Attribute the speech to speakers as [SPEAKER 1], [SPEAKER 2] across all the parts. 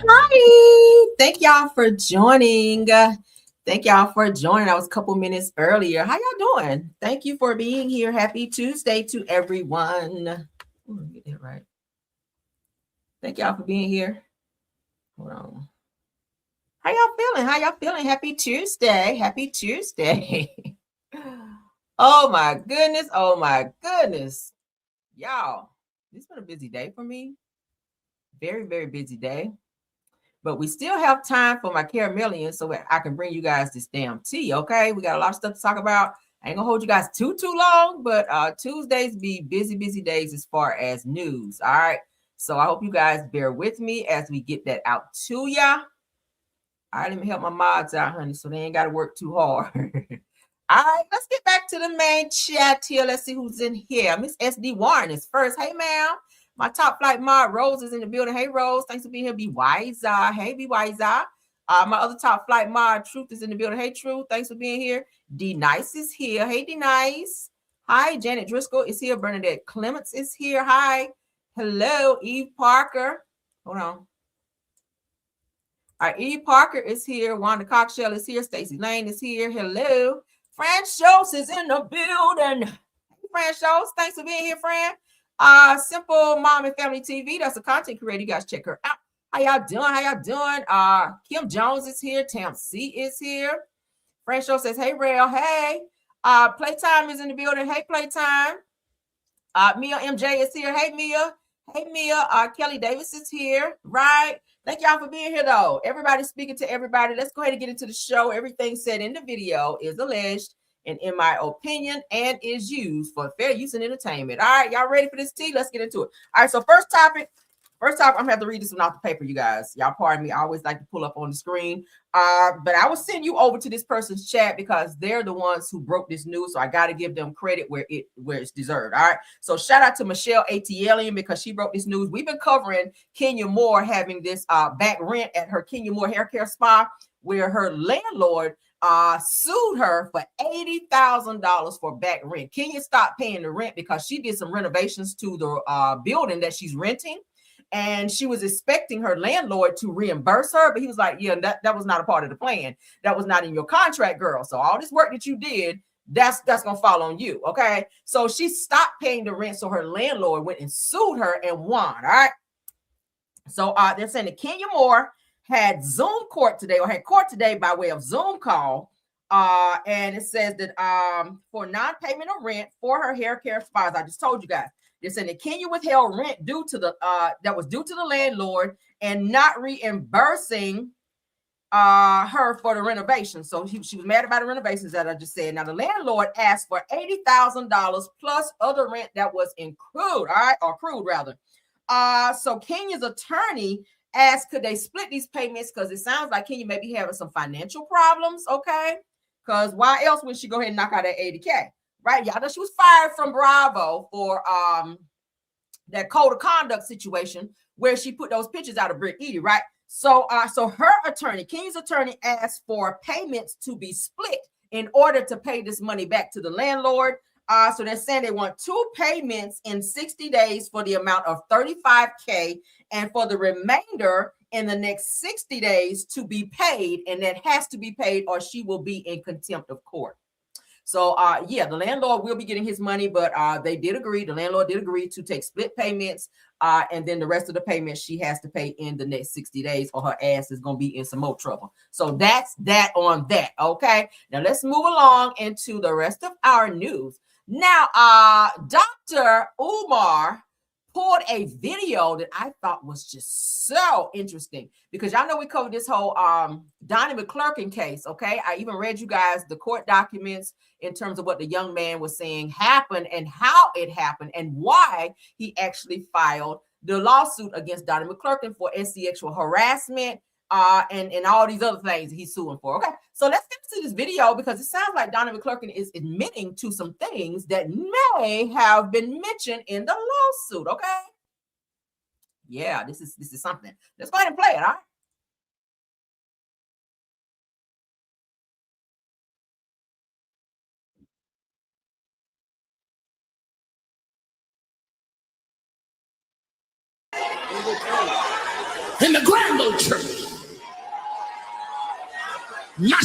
[SPEAKER 1] Hi. Thank y'all for joining. Thank y'all for joining. I was a couple minutes earlier. How y'all doing? Thank you for being here. Happy Tuesday to everyone. Ooh, let me get that right. Thank y'all for being here. Hold on. How y'all feeling? How y'all feeling? Happy Tuesday. Happy Tuesday. Oh my goodness. Oh my goodness. Y'all, it's been a busy day for me. Very, very busy day. But we still have time for my caramelian so I can bring you guys this damn tea, okay? We got a lot of stuff to talk about. I ain't gonna hold you guys too long, but Tuesdays be busy days as far as news, all right? So I hope you guys bear with me as we get that out to ya. All right, let me help my mods out, honey, so they ain't got to work too hard. All right, let's get back to the main chat here. Let's see who's in here. Miss SD Warren is first. Hey, ma'am. My top flight mod, Rose, is in the building. Hey, Rose, thanks for being here. Be wiser. Hey, be wiser. My other top flight mod, Truth, is in the building. Hey, Truth, thanks for being here. D Nice is here. Hey, D Nice. Hi, Janet Driscoll is here. Bernadette Clements is here. Hi. Hello, Eve Parker. Hold on. All right, Eve Parker is here. Wanda Cockshell is here. Stacy Lane is here. Hello. Fran Schultz is in the building. Fran Schultz, thanks for being here, Fran. Simple Mom and Family TV. That's a content creator. You guys check her out. How y'all doing? How y'all doing? Kim Jones is here. Tam C is here. Fran Schultz says, hey, Rail. Hey. Playtime is in the building. Hey, Playtime. Mia MJ is here. Hey, Mia. Hey, Mia. Kelly Davis is here. Right. Thank y'all for being here, though. Everybody's speaking to everybody. Let's go ahead and get into the show. Everything said in the video is alleged and, in my opinion, and is used for fair use and entertainment. All right, y'all ready for this tea? Let's get into it. All right, so first topic, I'm going to have to read this one off the paper, you guys. Y'all pardon me. I always like to pull up on the screen. But I will send you over to this person's chat because they're the ones who broke this news. So I got to give them credit where it's deserved. All right. So shout out to Michelle ATLian because she broke this news. We've been covering Kenya Moore having this back rent at her Kenya Moore hair care spa where her landlord sued her for $80,000 for back rent. Kenya stopped paying the rent because she did some renovations to the building that she's renting. And she was expecting her landlord to reimburse her, but he was like, yeah, that was not a part of the plan. That was not in your contract, girl. So all this work that you did, that's gonna fall on you. Okay. So she stopped paying the rent. So her landlord went and sued her and won. All right. So they're saying that Kenya Moore had Zoom court today, or had court today by way of Zoom call. And it says that for non-payment of rent for her hair care spas, I just told you guys. They're saying that Kenya withheld rent due to the that was due to the landlord and not reimbursing her for the renovation. So she was mad about the renovations that I just said. Now the landlord asked for $80,000 plus other rent that was accrued, all right, or accrued rather. So Kenya's attorney asked, could they split these payments? Because it sounds like Kenya may be having some financial problems, okay? Because why else would she go ahead and knock out that 80K? Right? Y'all know she was fired from Bravo for that code of conduct situation where she put those pictures out of Britt Edie, right? So her attorney, Kenya's attorney, asked for payments to be split in order to pay this money back to the landlord. So they're saying they want 2 payments in 60 days for the amount of $35K, and for the remainder in the next 60 days to be paid, and that has to be paid or she will be in contempt of court. So yeah, the landlord will be getting his money, but they did agree. The landlord did agree to take split payments, and then the rest of the payments she has to pay in the next 60 days, or her ass is going to be in some more trouble. So that's that on that. Okay, now let's move along into the rest of our news. Now, Dr. Umar pulled a video that I thought was just so interesting, because y'all know we covered this whole Donnie McClurkin case. Okay, I even read you guys the court documents in terms of what the young man was saying happened and how it happened and why he actually filed the lawsuit against Donnie McClurkin for sexual harassment and all these other things he's suing for. Okay, so let's get to this video because it sounds like Donnie McClurkin is admitting to some things that may have been mentioned in the lawsuit. Okay, yeah, this is something. Let's go ahead and play it. All right.
[SPEAKER 2] in the Grand Old Church. What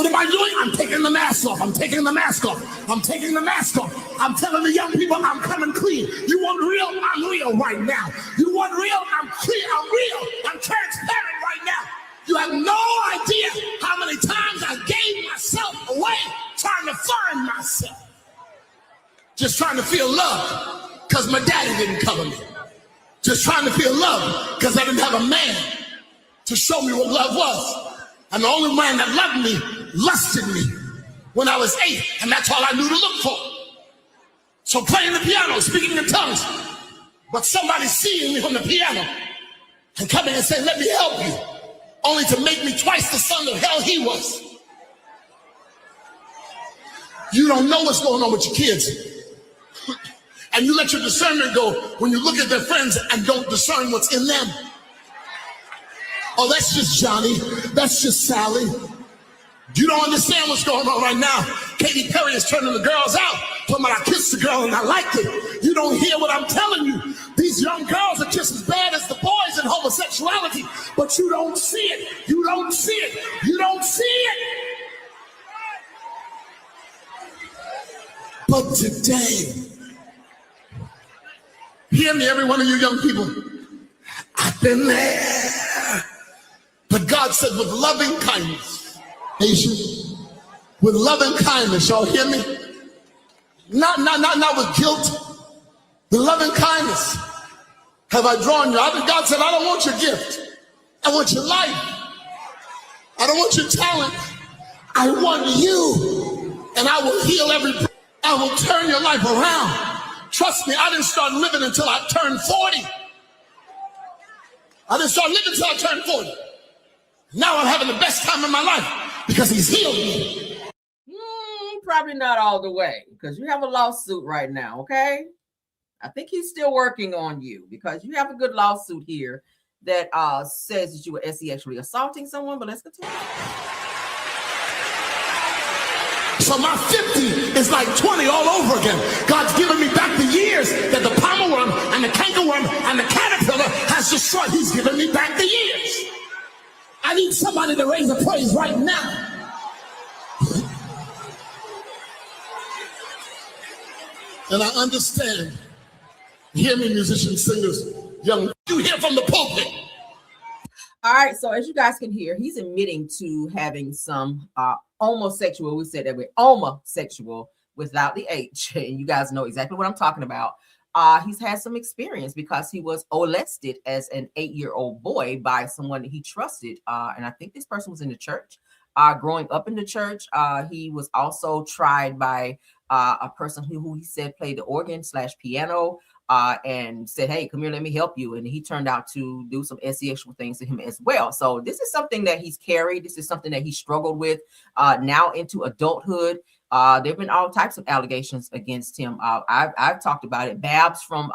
[SPEAKER 2] am I doing? I'm taking the mask off. I'm taking the mask off. I'm taking the mask off. I'm telling the young people I'm coming clean. You want real? I'm real right now. You want real? I'm clear. I'm real. I'm transparent right now. You have no idea how many times I gave myself away trying to find myself. Just trying to feel love because my daddy didn't cover me. Just trying to feel love because I didn't have a man to show me what love was. And the only man that loved me lusted me when I was 8, and that's all I knew to look for. So playing the piano, speaking in tongues, but somebody seeing me from the piano and coming and saying, let me help you, only to make me twice the son of hell he was. You don't know what's going on with your kids. And you let your discernment go when you look at their friends and don't discern what's in them. Oh, that's just Johnny. That's just Sally. You don't understand what's going on right now. Katy Perry is turning the girls out. Talking about I kissed the girl and I liked it. You don't hear what I'm telling you. These young girls are just as bad as the boys in homosexuality, but you don't see it. You don't see it. You don't see it. But today, hear me, every one of you young people. I've been there. But God said with loving kindness, patience, with loving kindness, y'all hear me? Not with guilt, with loving kindness have I drawn you. God said, I don't want your gift. I want your life. I don't want your talent. I want you. And I will heal every problem. I will turn your life around. Trust me, I didn't start living until I turned 40. I didn't start living until I turned 40. Now I'm having the best time of my life because he's healed me.
[SPEAKER 1] Probably not all the way because you have a lawsuit right now, okay? I think he's still working on you because you have a good lawsuit here that says that you were sexually assaulting someone, but let's continue.
[SPEAKER 2] So my 50 is like 20 all over again. God's giving me back the years that the palmer worm and the cankerworm and the caterpillar has destroyed. He's giving me back the years. I need somebody to raise a praise right now. And I understand. Hear me, musicians, singers, young. You hear from the pulpit.
[SPEAKER 1] All right, so as you guys can hear, he's admitting to having some homosexual, we said that we're homosexual without the H, and you guys know exactly what I'm talking about. He's had some experience because he was molested as an 8-year-old boy by someone that he trusted, and I think this person was in the church. Growing up in the church, he was also tried by a person who he said played the organ/piano, and said, hey, come here, let me help you. And he turned out to do some sexual things to him as well. So this is something that he's carried. This is something that he struggled with now into adulthood. There have been all types of allegations against him. I've talked about it. Babs from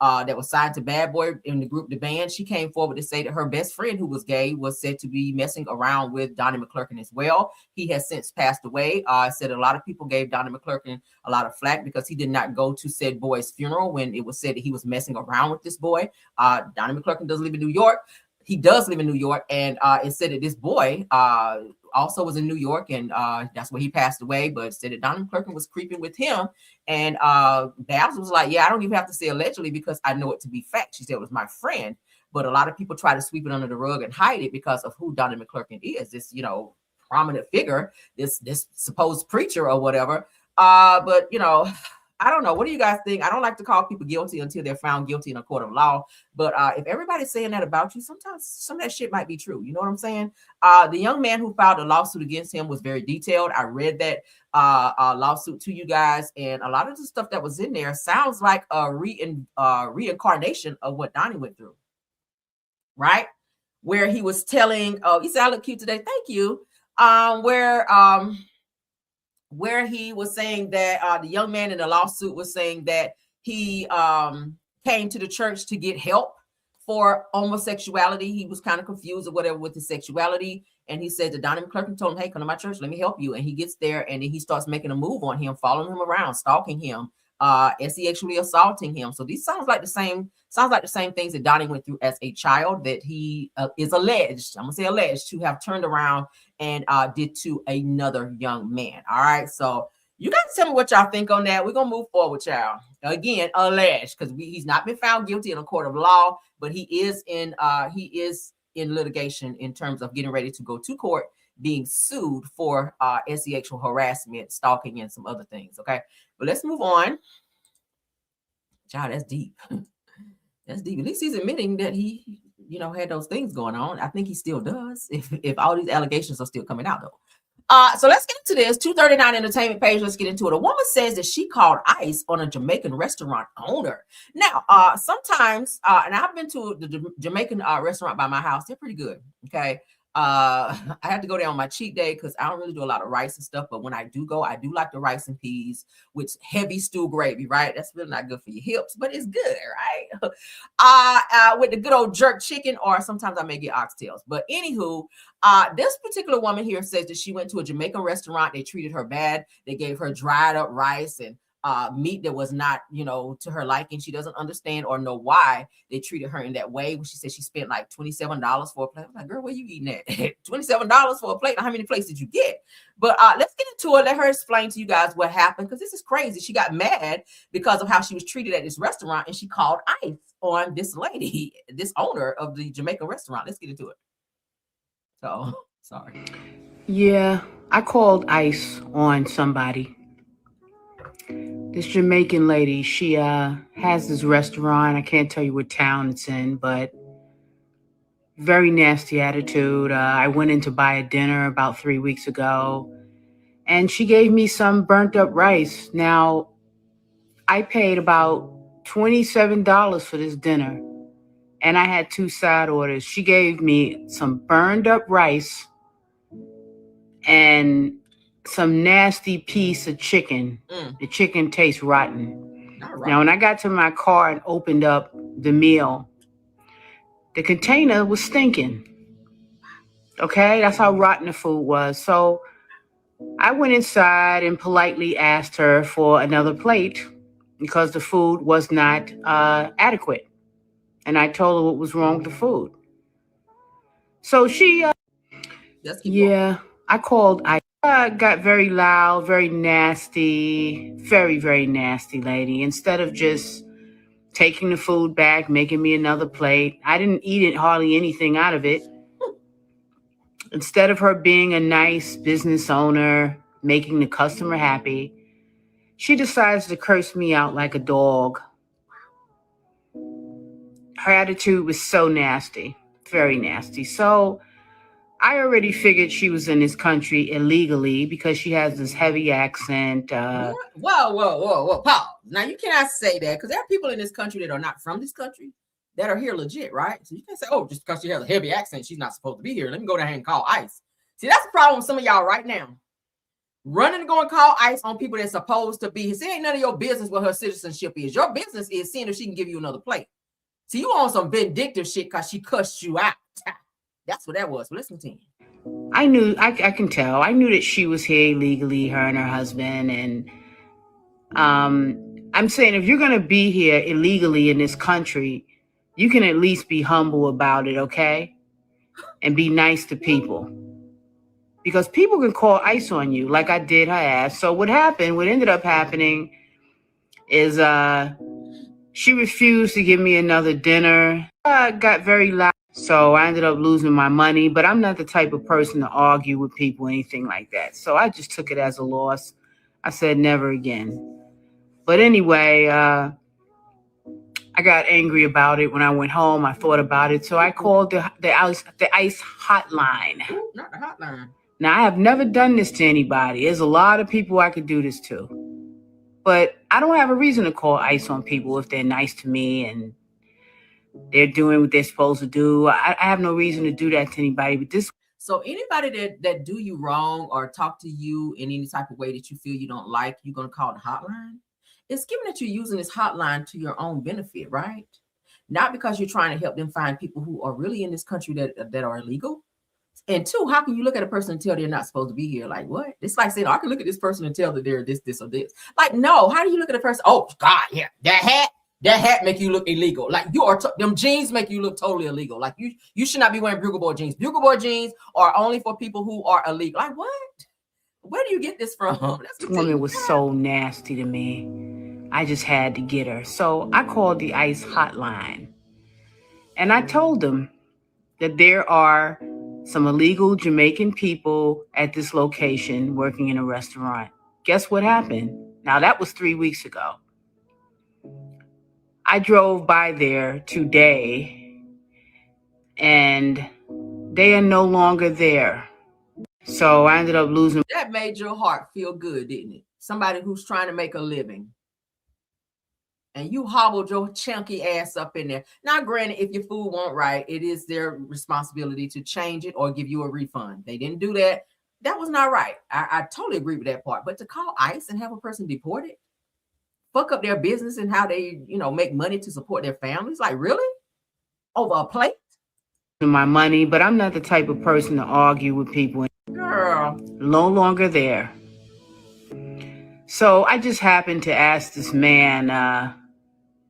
[SPEAKER 1] that was signed to Bad Boy in the group The Band, she came forward to say that her best friend who was gay was said to be messing around with Donnie McClurkin as well. He has since passed away. Said a lot of people gave Donnie McClurkin a lot of flack because he did not go to said boy's funeral when it was said that he was messing around with this boy. Donnie McClurkin doesn't live in New York. He does live in New York, and it said that this boy also was in New York, and that's where he passed away, but said that Donnie McClurkin was creeping with him. And Babs was like, yeah, I don't even have to say allegedly because I know it to be fact. She said it was my friend, but a lot of people try to sweep it under the rug and hide it because of who Donnie McClurkin is, this, prominent figure, this supposed preacher or whatever. But, I don't know. What do you guys think? I don't like to call people guilty until they're found guilty in a court of law. But if everybody's saying that about you, sometimes some of that shit might be true. You know what I'm saying? The young man who filed a lawsuit against him was very detailed. I read that lawsuit to you guys, and a lot of the stuff that was in there sounds like a reincarnation of what Donnie went through, right? Where he was telling, oh, you said I look cute today. Thank you. Where he was saying that the young man in the lawsuit was saying that he came to the church to get help for homosexuality. He was kind of confused or whatever with his sexuality. And he said that Donnie McClurkin told him, hey, come to my church, let me help you. And he gets there and then he starts making a move on him, following him around, stalking him, sexually assaulting him. So these sounds like the same things that Donnie went through as a child, that he is alleged, I'm gonna say alleged, to have turned around and did to another young man. All right, so you guys tell me what y'all think on that. We're gonna move forward, y'all. Again, alleged, because he's not been found guilty in a court of law, but he is in litigation in terms of getting ready to go to court, being sued for sexual harassment, stalking, and some other things. Okay, but let's move on. Child, that's deep. That's deep. At least he's admitting that he, had those things going on. I think he still does. If all these allegations are still coming out, though. So let's get into this 239 entertainment page. Let's get into it. A woman says that she called ICE on a Jamaican restaurant owner. Now, sometimes, and I've been to the Jamaican restaurant by my house. They're pretty good. Okay. I have to go there on my cheat day because I don't really do a lot of rice and stuff. But when I do go, I do like the rice and peas with heavy stew gravy, right? That's really not good for your hips, but it's good, right? With the good old jerk chicken, or sometimes I may get oxtails. But anywho, this particular woman here says that she went to a Jamaican restaurant. They treated her bad. They gave her dried up rice and meat that was not, to her liking. She doesn't understand or know why they treated her in that way. When she said she spent like $27 for a plate. I'm like, girl, where you eating at? $27 for a plate? How many plates did you get? But let's get into it. Let her explain to you guys what happened, because this is crazy. She got mad because of how she was treated at this restaurant, and she called ICE on this lady, this owner of the Jamaican restaurant. Let's get into it. So, sorry.
[SPEAKER 3] Yeah, I called ICE on somebody. This Jamaican lady, she has this restaurant. I can't tell you what town it's in, but very nasty attitude. I went in to buy a dinner about 3 weeks ago, and she gave me some burnt up rice. Now, I paid about $27 for this dinner, and I had 2 side orders. She gave me some burned up rice and some nasty piece of chicken. The chicken tastes rotten. Now, when I got to my car and opened up the meal, the container was stinking. Okay, that's how rotten the food was. So I went inside and politely asked her for another plate because the food was not adequate. And I told her what was wrong with the food. So she, I called. I got very loud, very nasty, very, very nasty lady. Instead of just taking the food back, making me another plate, I didn't eat it, hardly anything out of it. Instead of her being a nice business owner, making the customer happy, she decides to curse me out like a dog. Her attitude was so nasty, very nasty. So I already figured she was in this country illegally because she has this heavy accent.
[SPEAKER 1] Whoa, Paul. Now, you cannot say that, because there are people in this country that are not from this country that are here legit, right? So you can't say, oh, just because she has a heavy accent, she's not supposed to be here. Let me go down here and call ICE. See, that's the problem with some of y'all right now. Running to go and call ICE on people that's supposed to be here. See, ain't none of your business what her citizenship is. Your business is seeing if she can give you another plate. See, you on some vindictive shit because she cussed you out. That's what that was. But let's continue.
[SPEAKER 3] I knew, I can tell. I knew that she was here illegally, her and her husband. And I'm saying, if you're going to be here illegally in this country, you can at least be humble about it, okay? And be nice to people. Because people can call ICE on you like I did her ass. So what ended up happening is she refused to give me another dinner. I got very loud. So I ended up losing my money, but I'm not the type of person to argue with people, anything like that. So I just took it as a loss. I said never again. But anyway, I got angry about it when I went home. I thought about it. So I called the ICE hotline.
[SPEAKER 1] Ooh, not the hotline.
[SPEAKER 3] Now, I have never done this to anybody. There's a lot of people I could do this to. But I don't have a reason to call ICE on people if they're nice to me and they're doing what they're supposed to do. I have no reason to do that to anybody. But this.
[SPEAKER 1] So anybody that do you wrong or talk to you in any type of way that you feel you don't like, you're going to call the hotline? It's given that you're using this hotline to your own benefit, right? Not because you're trying to help them find people who are really in this country that are illegal. And two, how can you look at a person and tell they're not supposed to be here? Like, what? It's like saying, I can look at this person and tell that they're this, or this. Like, no. How do you look at a person? Oh, God, yeah. That hat make you look illegal. Like, you are, them jeans make you look totally illegal. Like, you should not be wearing Bugle Boy jeans. Bugle Boy jeans are only for people who are illegal. Like, what? Where do you get this from?
[SPEAKER 3] This woman was so nasty to me. I just had to get her. So I called the ICE hotline. And I told them that there are some illegal Jamaican people at this location working in a restaurant. Guess what happened? Now, that was 3 weeks ago. I drove by there today, and they are no longer there. So I ended up losing.
[SPEAKER 1] That made your heart feel good, didn't it? Somebody who's trying to make a living. And you hobbled your chunky ass up in there. Now, granted, if your food won't right, it is their responsibility to change it or give you a refund. They didn't do that. That was not right. I totally agree with that part. But to call ICE and have a person deported, fuck up their business and how they, make money to support their families. Like, really? Over a plate?
[SPEAKER 3] My money, but I'm not the type of person to argue with people.
[SPEAKER 1] Girl.
[SPEAKER 3] No longer there. So I just happened to ask this man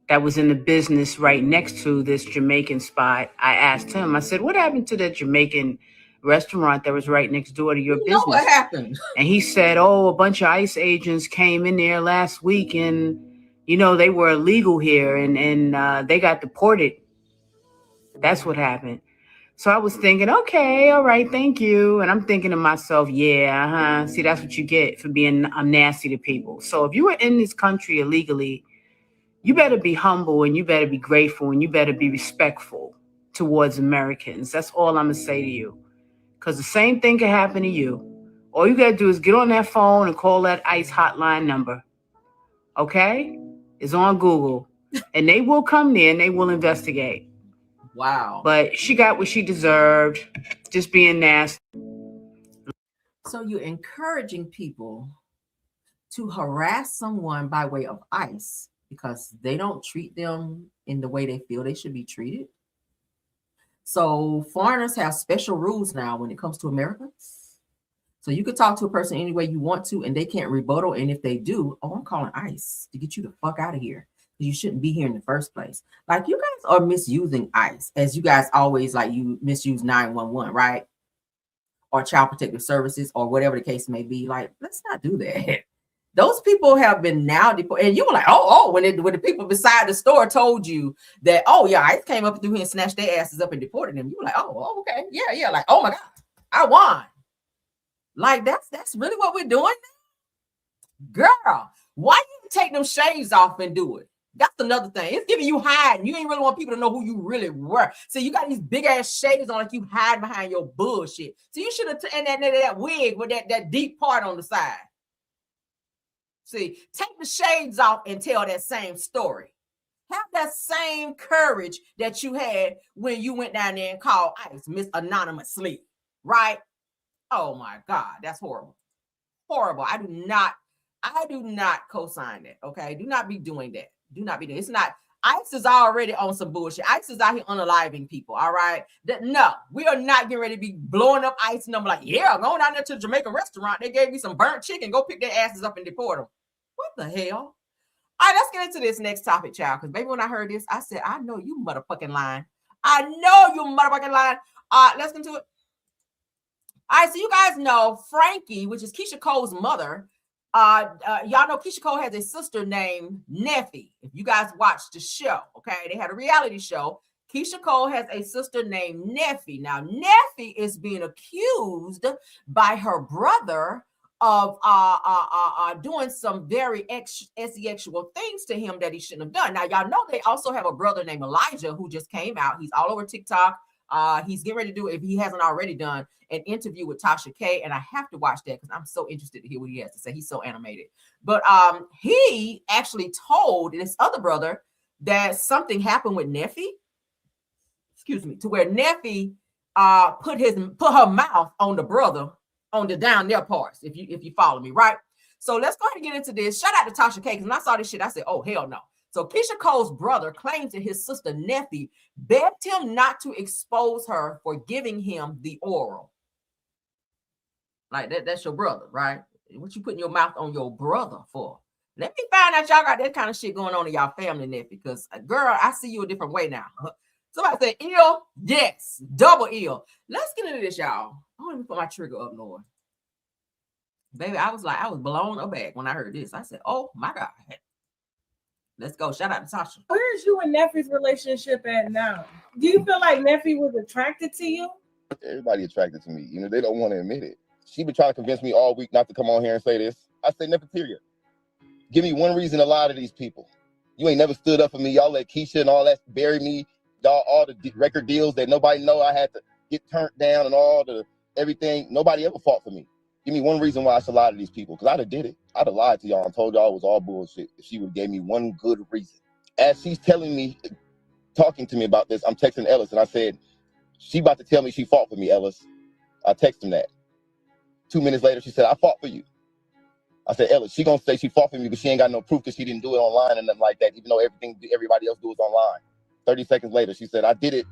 [SPEAKER 3] that was in the business right next to this Jamaican spot. I asked him, I said, what happened to that Jamaican restaurant that was right next door to your business?
[SPEAKER 1] What happened?
[SPEAKER 3] And he said, a bunch of ICE agents came in there last week and, they were illegal here and they got deported. That's what happened. So I was thinking, okay, all right, thank you. And I'm thinking to myself, yeah, see, that's what you get for being nasty to people. So if you were in this country illegally, you better be humble and you better be grateful and you better be respectful towards Americans. That's all I'm going to say to you. Because the same thing can happen to you. All you got to do is get on that phone and call that ICE hotline number. Okay? It's on Google. And they will come there and they will investigate.
[SPEAKER 1] Wow.
[SPEAKER 3] But she got what she deserved, just being nasty.
[SPEAKER 1] So you're encouraging people to harass someone by way of ICE because they don't treat them in the way they feel they should be treated. So foreigners have special rules now when it comes to Americans. So you could talk to a person any way you want to, and they can't rebuttal. And if they do, I'm calling ICE to get you the fuck out of here. You shouldn't be here in the first place. Like, you guys are misusing ICE, as you guys always you misuse 911, right? Or Child Protective Services, or whatever the case may be. Like, let's not do that. Those people have been now deported, and you were like, when the people beside the store told you that, ICE came up through here and snatched their asses up and deported them. You were like, okay, yeah, like, oh my God, I won. Like, that's really what we're doing now? Girl, why you take them shades off and do it? That's another thing. It's giving you hiding. You ain't really want people to know who you really were. So you got these big ass shades on, like you hide behind your bullshit. So you should have taken that wig with that deep part on the side. See, take the shades off and tell that same story. Have that same courage that you had when you went down there and called ICE, Miss Anonymously, right? Oh my God, that's horrible. Horrible. I do not co-sign that. Okay, do not be doing that. Do not be doing. It's not. ICE is already on some bullshit. ICE is out here unaliving people. All right. No, we are not getting ready to be blowing up ICE number. Like, yeah, going down there to the Jamaican restaurant. They gave me some burnt chicken. Go pick their asses up and deport them. What the hell? All right, let's get into this next topic, child. Because maybe when I heard this, I said, I know you motherfucking lying. I know you motherfucking lying. Let's get into it. All right, so you guys know Frankie, which is Keisha Cole's mother. Y'all know Keisha Cole has a sister named Neffy. If you guys watched the show, okay, they had a reality show. Keisha Cole has a sister named Neffy. Now, Neffy is being accused by her brother of doing some very sexual things to him that he shouldn't have done. Now, y'all know they also have a brother named Elijah who just came out. He's all over TikTok. He's getting ready to do, if he hasn't already done, an interview with Tasha K, and I have to watch that because I'm so interested to hear what he has to say. He's so animated. But he actually told this other brother that something happened with Neffy, to where Neffy put her mouth on the brother on the down there parts, if you follow me, right? So let's go ahead and get into this. Shout out to Tasha K, because when I saw this shit, I said, oh, hell no. So Keisha Cole's brother claims that his sister Neffy begged him not to expose her for giving him the oral. Like that's your brother, right? What you putting your mouth on your brother for? Let me find out y'all got that kind of shit going on in y'all family, Nephi. Because girl, I see you a different way now. Somebody said ill, yes, double ill. Let's get into this, y'all. I don't even put my trigger up, Lord. Baby, I was blown aback when I heard this. I said, oh my God. Let's go. Shout out to Tasha.
[SPEAKER 4] Where is you and Nephi's relationship at now? Do you feel like Nephi was attracted to you?
[SPEAKER 5] Everybody attracted to me. You know, they don't want to admit it. She been trying to convince me all week not to come on here and say this. I say, Neferteria, give me one reason to lie to these people. You ain't never stood up for me. Y'all let Keisha and all that bury me. Y'all, all the record deals that nobody know I had to get turned down and all the everything. Nobody ever fought for me. Give me one reason why I should lie to these people. Because I'd have did it. I'd have lied to y'all and told y'all it was all bullshit if she would have gave me one good reason. As she's telling me, talking to me about this, I'm texting Ellis and I said, she about to tell me she fought for me, Ellis. I text him that. 2 minutes later, she said, I fought for you. I said, Ellis, she gonna say she fought for me, but she ain't got no proof because she didn't do it online and nothing like that, even though everything everybody else do is online. 30 seconds later, she said, I did it.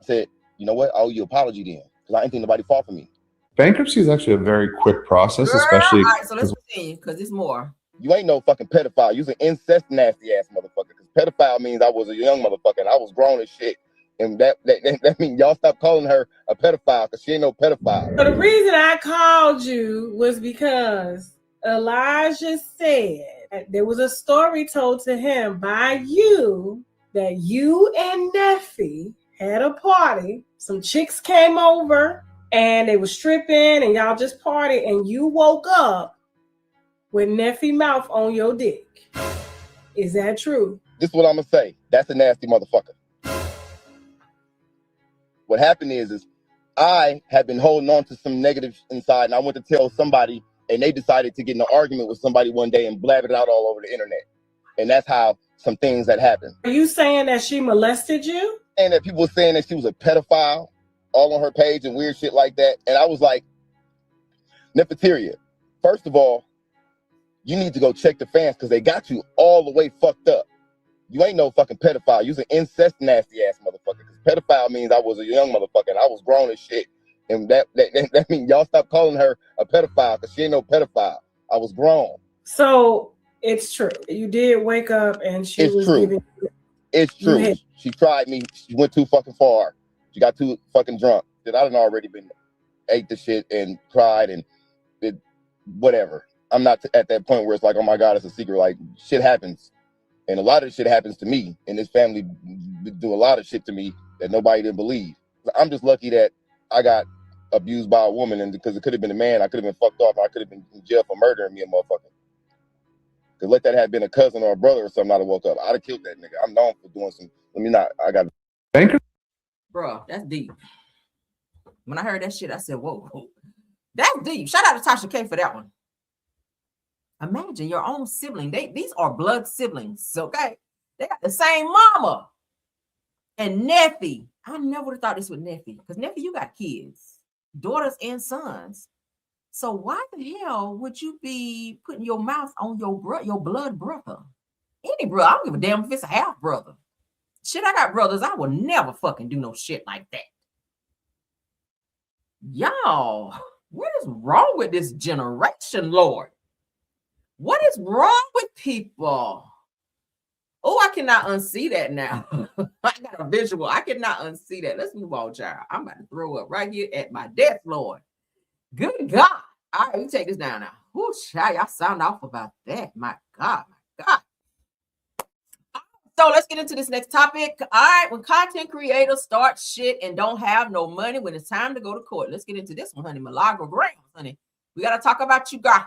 [SPEAKER 5] I said, you know what? I owe you an apology then, because I ain't think nobody fought for me.
[SPEAKER 6] Bankruptcy is actually a very quick process, especially.
[SPEAKER 1] All right, so let's continue, because it's more.
[SPEAKER 5] You ain't no fucking pedophile. You's an incest nasty ass motherfucker. Because pedophile means I was a young motherfucker and I was grown as shit. And that means y'all stop calling her a pedophile because she ain't no pedophile.
[SPEAKER 4] So the reason I called you was because Elijah said that there was a story told to him by you that you and Nephi had a party. Some chicks came over and they were stripping and y'all just partied and you woke up with Nephi mouth on your dick. Is that true?
[SPEAKER 5] This is what I'm going to say. That's a nasty motherfucker. What happened is I had been holding on to some negative inside and I went to tell somebody and they decided to get in an argument with somebody one day and blab it out all over the internet. And that's how some things that happened.
[SPEAKER 4] Are you saying that she molested you?
[SPEAKER 5] And that people were saying that she was a pedophile all on her page and weird shit like that. And I was like, Neferteria, first of all, you need to go check the fans because they got you all the way fucked up. You ain't no fucking pedophile. You's an incest nasty ass motherfucker. Because pedophile means I was a young motherfucker and I was grown as shit. And that means y'all stop calling her a pedophile because she ain't no pedophile. I was grown.
[SPEAKER 4] So it's true. You did wake up and she was giving you.
[SPEAKER 5] It's true. She tried me. She went too fucking far. She got too fucking drunk. That I done already been ate the shit and cried and did whatever. I'm not at that point where it's like, oh my God, it's a secret. Like shit happens. And a lot of shit happens to me. And this family do a lot of shit to me that nobody didn't believe. I'm just lucky that I got abused by a woman, and because it could have been a man, I could have been fucked off. I could have been in jail for murdering me, a motherfucker. Because let that have been a cousin or a brother or something, I'd have woke up. I'd have killed that nigga. I'm known for doing some. I got.
[SPEAKER 1] Bro, that's deep. When I heard that shit, I said, whoa. That's deep. Shout out to Tasha K for that one. Imagine your own sibling. These are blood siblings, okay? They got the same mama. And Nephi. I never would have thought this with Nephi. Because Nephi, you got kids, daughters and sons. So why the hell would you be putting your mouth on your blood brother? Any brother. I don't give a damn if it's a half brother. Shit, I got brothers. I will never fucking do no shit like that. Y'all, what is wrong with this generation, Lord? What is wrong with people? Oh, I cannot unsee that now. I got a visual. I cannot unsee that. Let's move on, child. I'm about to throw up right here at my desk, Lord. Good God. All right, we take this down now. Whoo, child, y'all sound off about that. My God, my God. So let's get into this next topic. All right, when content creators start shit and don't have no money when it's time to go to court. Let's get into this one, honey. Milagro Graham, honey. We got to talk about you, God.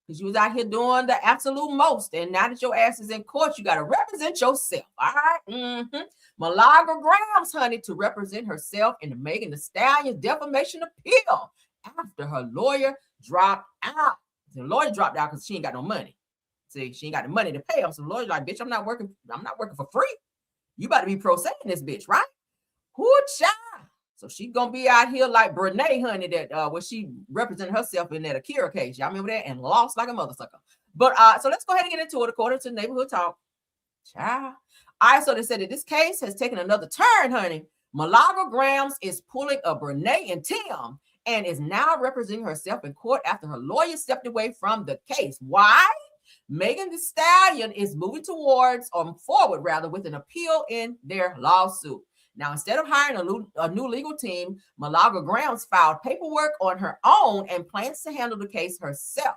[SPEAKER 1] Because you was out here doing the absolute most. And now that your ass is in court, you got to represent yourself. All right? Mm-hmm. Milagro Graham's, honey, to represent herself in the Megan Thee Stallion defamation appeal after her lawyer dropped out. The lawyer dropped out because she ain't got no money. See, she ain't got the money to pay him. So the lawyer's like, bitch, I'm not working for free. You about to be pro-saying this bitch, right? Hoo-cha. So she gonna be out here like Brene, honey, that when she represented herself in that Akira case. Y'all remember that? And lost like a motherfucker. But so let's go ahead and get into it according to Neighborhood Talk. Child. All right, so they said that this case has taken another turn, honey. Milagro Grahams is pulling a Brene and Tim and is now representing herself in court after her lawyer stepped away from the case. Why? Megan Thee Stallion is moving forward with an appeal in their lawsuit. Now, instead of hiring a new legal team, Malaga Grams filed paperwork on her own and plans to handle the case herself.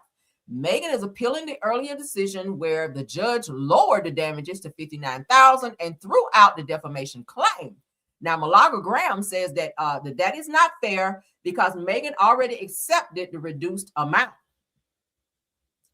[SPEAKER 1] Megan is appealing the earlier decision where the judge lowered the damages to $59,000 and threw out the defamation claim. Now, Malaga Grams says that that is not fair because Megan already accepted the reduced amount.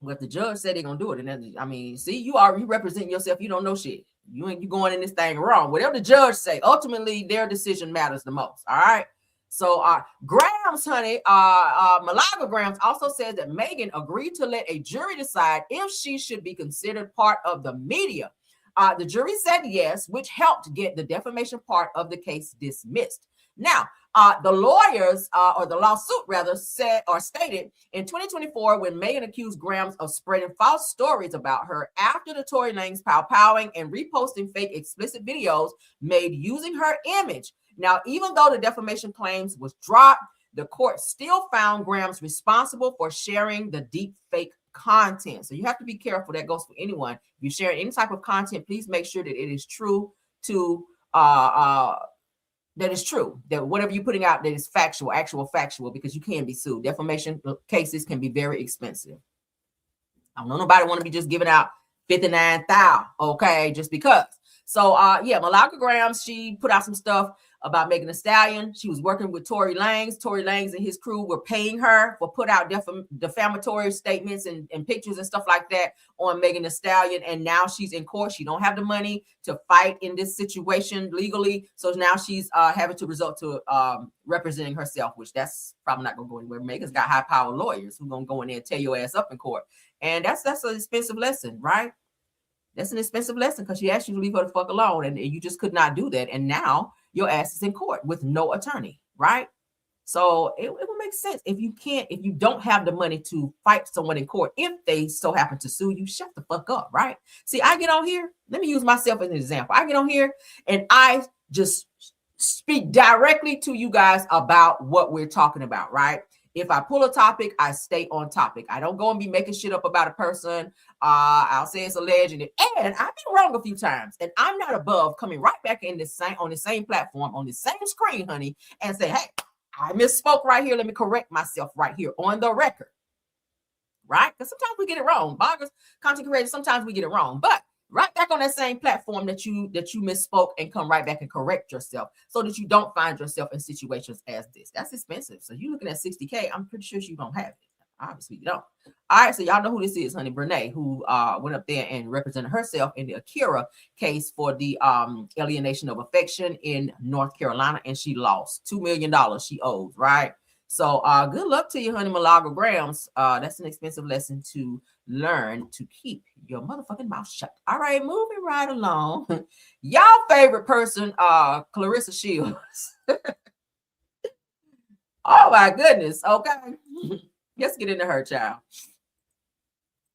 [SPEAKER 1] What the judge said they're gonna do it, and then, I mean, see, you represent yourself. You don't know shit. You going in this thing wrong. Whatever the judge say, ultimately their decision matters the most. All right. So Grams, honey, Malaga Grams also says that Megan agreed to let a jury decide if she should be considered part of the media. The jury said yes, which helped get the defamation part of the case dismissed. Now, the lawyers, or the lawsuit rather, stated in 2024 when Megan accused Grams of spreading false stories about her after the Tory Lanez pow-powing and reposting fake explicit videos made using her image. Now, even though the defamation claims was dropped, the court still found Grams responsible for sharing the deep fake content. So you have to be careful. That goes for anyone. If you share any type of content, please make sure that it is true to that is true, that whatever you're putting out that is actual factual, because you can be sued. Defamation cases can be very expensive. I don't know nobody want to be just giving out $59,000, okay, just because. So Malaga Grams, she put out some stuff about Megan Thee Stallion. She was working with Tory Lanez. Tory Lanez and his crew were paying her for put out defamatory statements and pictures and stuff like that on Megan Thee Stallion. And now she's in court. She don't have the money to fight in this situation legally. So now she's having to resort to representing herself, which that's probably not going to go anywhere. Megan's got high power lawyers who going to go in there and tear your ass up in court. And that's an expensive lesson, right? That's an expensive lesson because she asked you to leave her the fuck alone, and you just could not do that. And now your ass is in court with no attorney, right? So it would make sense if you don't have the money to fight someone in court, if they so happen to sue you, shut the fuck up, right? See, I get on here. Let me use myself as an example. I get on here and I just speak directly to you guys about what we're talking about, right? If I pull a topic, I stay on topic. I don't go and be making shit up about a person. I'll say it's alleged, and I've been wrong a few times, and I'm not above coming right back on the same platform, on the same screen, honey, and say, hey, I misspoke right here. Let me correct myself right here on the record, right? Because sometimes we get it wrong. Bloggers, content creators, sometimes we get it wrong, but right back on that same platform that you misspoke, and come right back and correct yourself so that you don't find yourself in situations as this. That's expensive. So you're looking at $60K. I'm pretty sure you don't have it. Obviously you don't. All right, so y'all know who this is, honey. Brene, who went up there and represented herself in the Akira case for the alienation of affection in North Carolina, and she lost $2 million she owes, right? So good luck to you, honey, Malaga Grams. That's an expensive lesson to learn, to keep your motherfucking mouth shut. All right, moving right along. Y'all favorite person, Clarissa Shields. Oh my goodness. Okay. Let's get into her, child.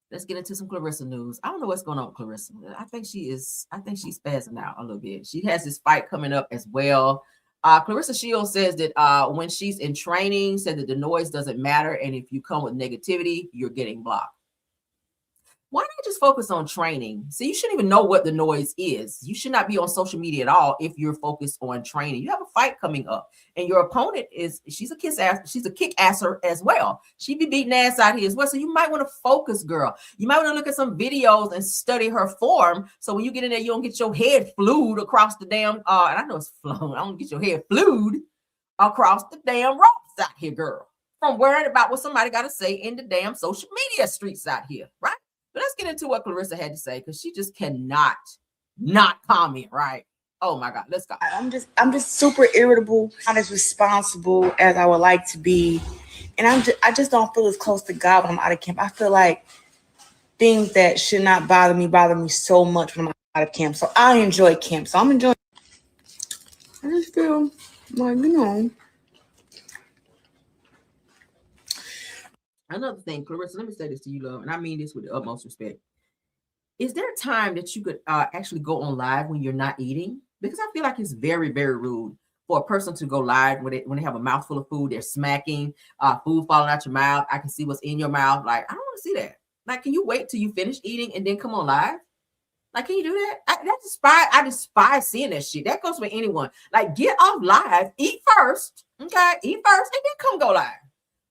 [SPEAKER 1] Let's get into some Clarissa news. I don't know what's going on with Clarissa. I think she's spazzing out a little bit. She has this fight coming up as well. Clarissa Shields says that when she's in training, said that the noise doesn't matter, and if you come with negativity, you're getting blocked. Why not just focus on training? So you shouldn't even know what the noise is. You should not be on social media at all if you're focused on training. You have a fight coming up, and your opponent she's a kick asser as well. She be beating ass out here as well. So you might want to focus, girl. You might want to look at some videos and study her form. So when you get in there, you don't get your head flued across the damn. And I know it's flown. I don't get your head flued across the damn ropes out here, girl. From worrying about what somebody got to say in the damn social media streets out here, right? But let's get into what Clarissa had to say, because she just cannot not comment, right? Oh my God, let's go.
[SPEAKER 7] I'm just super irritable, not as responsible as I would like to be, and I just don't feel as close to God when I'm out of camp. I feel like things that should not bother me so much when I'm out of camp. So I enjoy camp. So I'm enjoying. I just feel like,
[SPEAKER 1] Another thing, Clarissa, let me say this to you, love, and I mean this with the utmost respect. Is there a time that you could actually go on live when you're not eating? Because I feel like it's very, very rude for a person to go live when they have a mouthful of food, they're smacking, food falling out your mouth. I can see what's in your mouth. Like, I don't want to see that. Like, can you wait till you finish eating and then come on live? Like, can you do that? I despise seeing that shit. That goes for anyone. Like, get off live, eat first, okay? Eat first, and then come go live.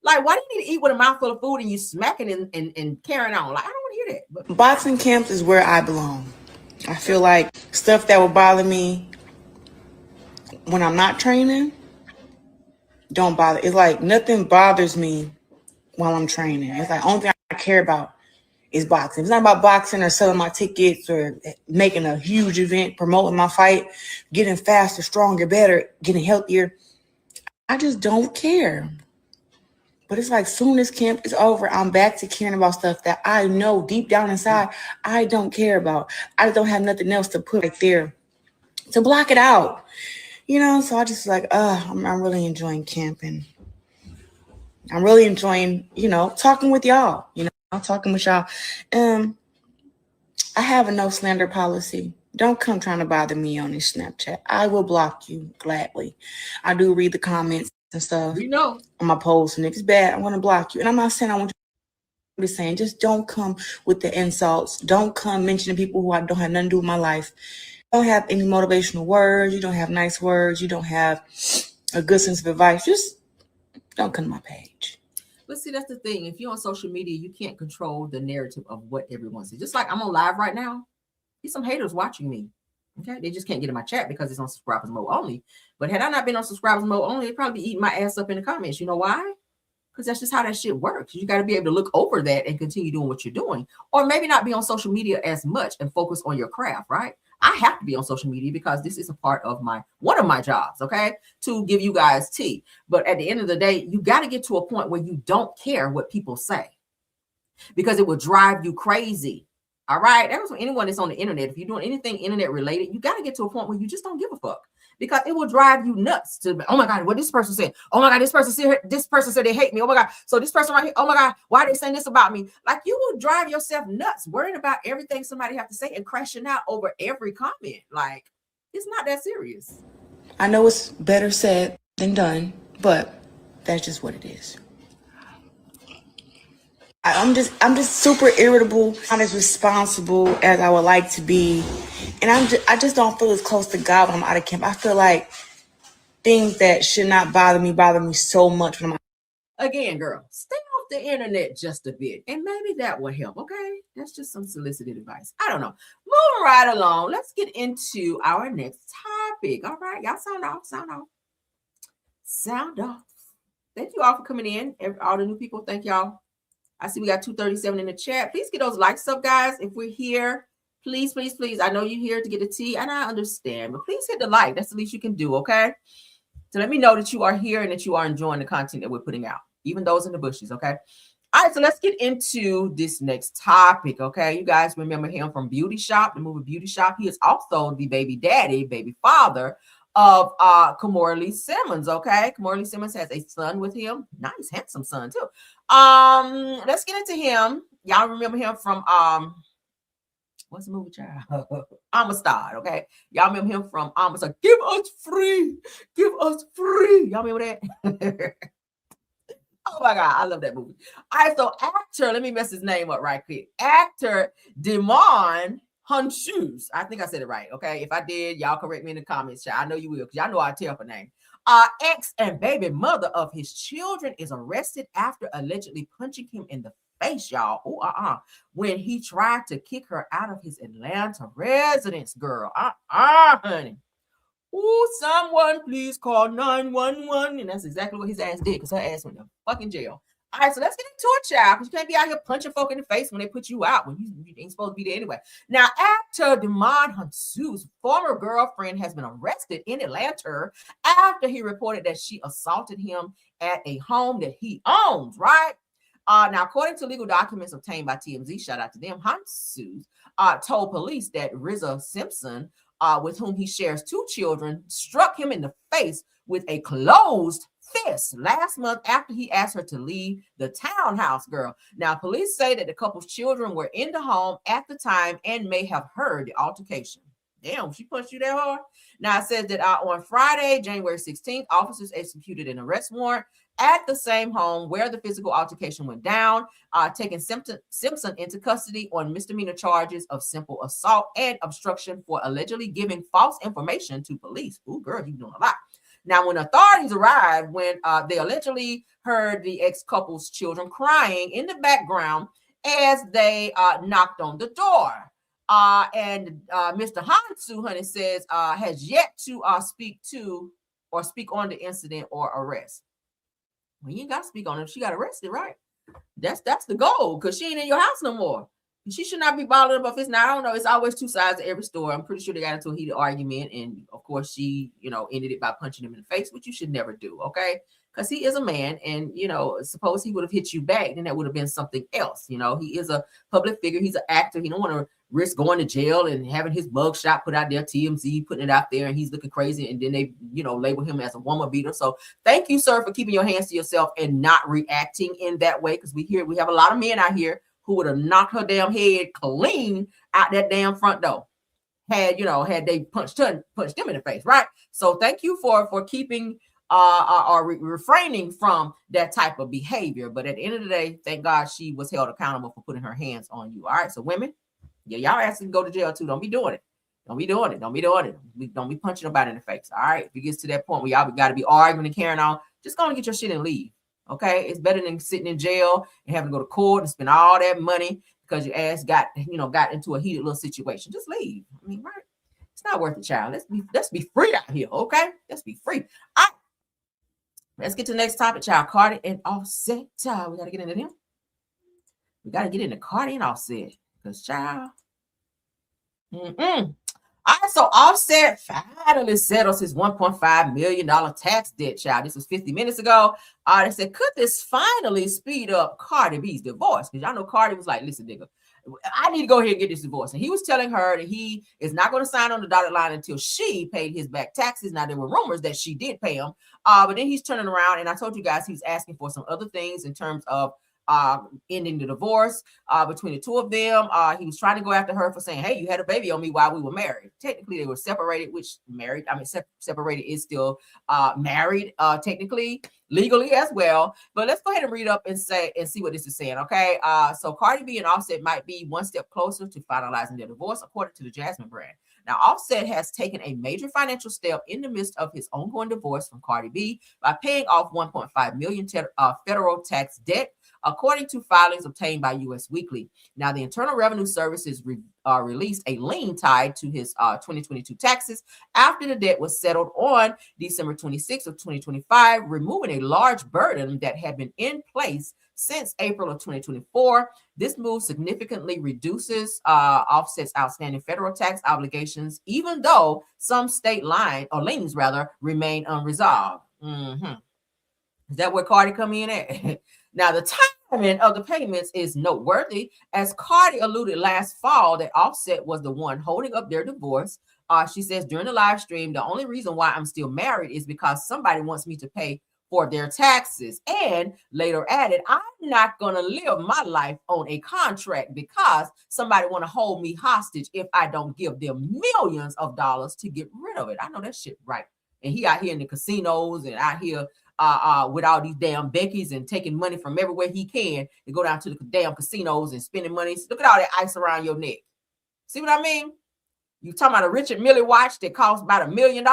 [SPEAKER 1] Like, why do you need to eat with a mouthful of food and you smacking and carrying on? Like, I don't want to hear that. But
[SPEAKER 7] boxing camps is where I belong. I feel like stuff that would bother me when I'm not training don't bother. It's like nothing bothers me while I'm training. It's like only thing I care about is boxing. It's not about boxing or selling my tickets or making a huge event, promoting my fight, getting faster, stronger, better, getting healthier. I just don't care. But it's like soon as camp is over, I'm back to caring about stuff that I know deep down inside I don't care about. I don't have nothing else to put right there to block it out. You know, so I just like, I'm really enjoying camp, and I'm really enjoying, talking with y'all. I'm talking with y'all. I have a no slander policy. Don't come trying to bother me on this Snapchat. I will block you gladly. I do read the comments and stuff.
[SPEAKER 1] we know
[SPEAKER 7] on my posts, and if it's bad, I'm going to block you. And I'm not saying I want you. I'm just saying, just don't come with the insults. Don't come mentioning people who I don't have nothing to do with my life. Don't have any motivational words. You don't have nice words. You don't have a good sense of advice. Just don't come to my page.
[SPEAKER 1] But see, that's the thing. If you're on social media, you can't control the narrative of what everyone says. Just like I'm on live right now, there's some haters watching me. Okay, they just can't get in my chat because it's on subscribers mode only. But had I not been on subscribers mode only, they'd probably be eating my ass up in the comments. You know why? Because that's just how that shit works. You got to be able to look over that and continue doing what you're doing, or maybe not be on social media as much and focus on your craft, right? I have to be on social media because this is a part of one of my jobs, okay, to give you guys tea. But at the end of the day, you got to get to a point where you don't care what people say because it will drive you crazy. All right. That was for anyone that's on the internet. If you're doing anything internet related, you got to get to a point where you just don't give a fuck. Because it will drive you nuts to, oh my God, what this person said. Oh my God, this person said they hate me. Oh my God. So this person right here, oh my God, why are they saying this about me? Like, you will drive yourself nuts worrying about everything somebody have to say and crashing out over every comment. Like, it's not that serious.
[SPEAKER 7] I know it's better said than done, but that's just what it is. I'm just super irritable, not as responsible as I would like to be. And I just don't feel as close to God when I'm out of camp. I feel like things that should not bother me so much when I'm out.
[SPEAKER 1] Again, girl, stay off the internet just a bit, and maybe that will help, okay? That's just some solicited advice. I don't know. Moving right along, let's get into our next topic. All right, y'all sound off. Thank you all for coming in. All the new people, thank y'all. I see we got 237 in the chat. Please get those likes up, guys. If we're here, please. I know you're here to get a tea, and I understand, but please hit the like. That's the least you can do, okay? So let me know that you are here and that you are enjoying the content that we're putting out, even those in the bushes, okay? All right, so let's get into this next topic, okay? You guys remember him from Beauty Shop, the movie Beauty Shop. He is also the baby father of Kimora Simmons, okay? Kimora Simmons has a son with him. Nice, handsome son, too. Let's get into him. Y'all remember him from what's the movie, child? Amistad, okay? Y'all remember him from Amistad. Give us free. Y'all remember that? Oh my God, I love that movie. All right, so actor, let me mess his name up right quick. Actor Demond Tues. I think I said it right, okay? If I did, y'all correct me in the comments, child. I know you will, because y'all know I tell her name. Ex and baby mother of his children is arrested after allegedly punching him in the face, y'all. When he tried to kick her out of his Atlanta residence, girl. Honey. Someone please call 911. And that's exactly what his ass did, because her ass went to fucking jail. All right, so let's get into it, child, because you can't be out here punching folk in the face when they put you out, when you ain't supposed to be there anyway. Now, actor Demond Tues' former girlfriend has been arrested in Atlanta after he reported that she assaulted him at a home that he owns, right? Now, according to legal documents obtained by TMZ, shout out to them, Tues told police that Rizza Simpson, with whom he shares 2 children, struck him in the face with a closed fist last month after he asked her to leave the townhouse, girl. Now, police say that the couple's children were in the home at the time and may have heard the altercation. Damn, she punched you that hard. Now it says that on Friday, January 16th, officers executed an arrest warrant at the same home where the physical altercation went down, taking Simpson into custody on misdemeanor charges of simple assault and obstruction for allegedly giving false information to police. Ooh, girl, you doing a lot. Now, when authorities arrived, when they allegedly heard the ex-couple's children crying in the background as they knocked on the door. And Mr. Hansu, honey, says has yet to speak on the incident or arrest. Well, you ain't got to speak on it. She got arrested, right? That's the goal, because she ain't in your house no more. She should not be bothered about this. Now, I don't know. It's always two sides of every story. I'm pretty sure they got into a heated argument. And, of course, she, ended it by punching him in the face, which you should never do, okay? Because he is a man. And, suppose he would have hit you back, then that would have been something else. He is a public figure. He's an actor. He don't want to risk going to jail and having his mug shot put out there, TMZ putting it out there, and he's looking crazy. And then they, label him as a woman beater. So thank you, sir, for keeping your hands to yourself and not reacting in that way. Because we have a lot of men out here who would have knocked her damn head clean out that damn front door had they punched them in the face, right? So thank you for keeping refraining from that type of behavior. But at the end of the day, thank God she was held accountable for putting her hands on you. All right, so women, y'all asking to go to jail too. Don't be doing it. Don't be doing it. Don't be punching nobody in the face. All right, if it gets to that point where y'all got to be arguing and carrying on, just go and get your shit and leave. Okay, it's better than sitting in jail and having to go to court and spend all that money because your ass got into a heated little situation. Just leave. I mean, right? It's not worth it, child. Let's be free out here. Okay, let's be free. All right, let's get to the next topic, child. Cardi and Offset, child. We gotta get into them. We gotta get into Cardi and Offset because, child. All right, so Offset finally settles his $1.5 million tax debt, child. This was 50 minutes ago. They said, could this finally speed up Cardi B's divorce? Because y'all know Cardi was like, listen, nigga, I need to go ahead and get this divorce. And he was telling her that he is not going to sign on the dotted line until she paid his back taxes. Now, there were rumors that she did pay him. But then he's turning around, and I told you guys he was asking for some other things in terms of ending the divorce between the two of them. He was trying to go after her for saying, hey, you had a baby on me while we were married. Technically, they were separated, which separated is still married, technically, legally as well. But let's go ahead and read up and see what this is saying, okay? So Cardi B and Offset might be one step closer to finalizing their divorce, according to the Jasmine brand. Now, Offset has taken a major financial step in the midst of his ongoing divorce from Cardi B by paying off $1.5 million federal tax debt, according to filings obtained by U.S. Weekly. Now, the Internal Revenue Service released a lien tied to his 2022 taxes after the debt was settled on December 26th of 2025, removing a large burden that had been in place since April of 2024. This move significantly reduces Offset's outstanding federal tax obligations, even though some state liens remain unresolved. Is that where Cardi come in at? Now, the timing of the payments is noteworthy, as Cardi alluded last fall that Offset was the one holding up their divorce. She says during the live stream, the only reason why I'm still married is because somebody wants me to pay for their taxes, and later added, I'm not going to live my life on a contract because somebody want to hold me hostage if I don't give them millions of dollars to get rid of it. I know that shit, right? And he out here in the casinos and out here with all these damn Beckies and taking money from everywhere he can to go down to the damn casinos and spending money. Look at all that ice around your neck. See what I mean? You talking about a Richard Mille watch that costs about $1 million?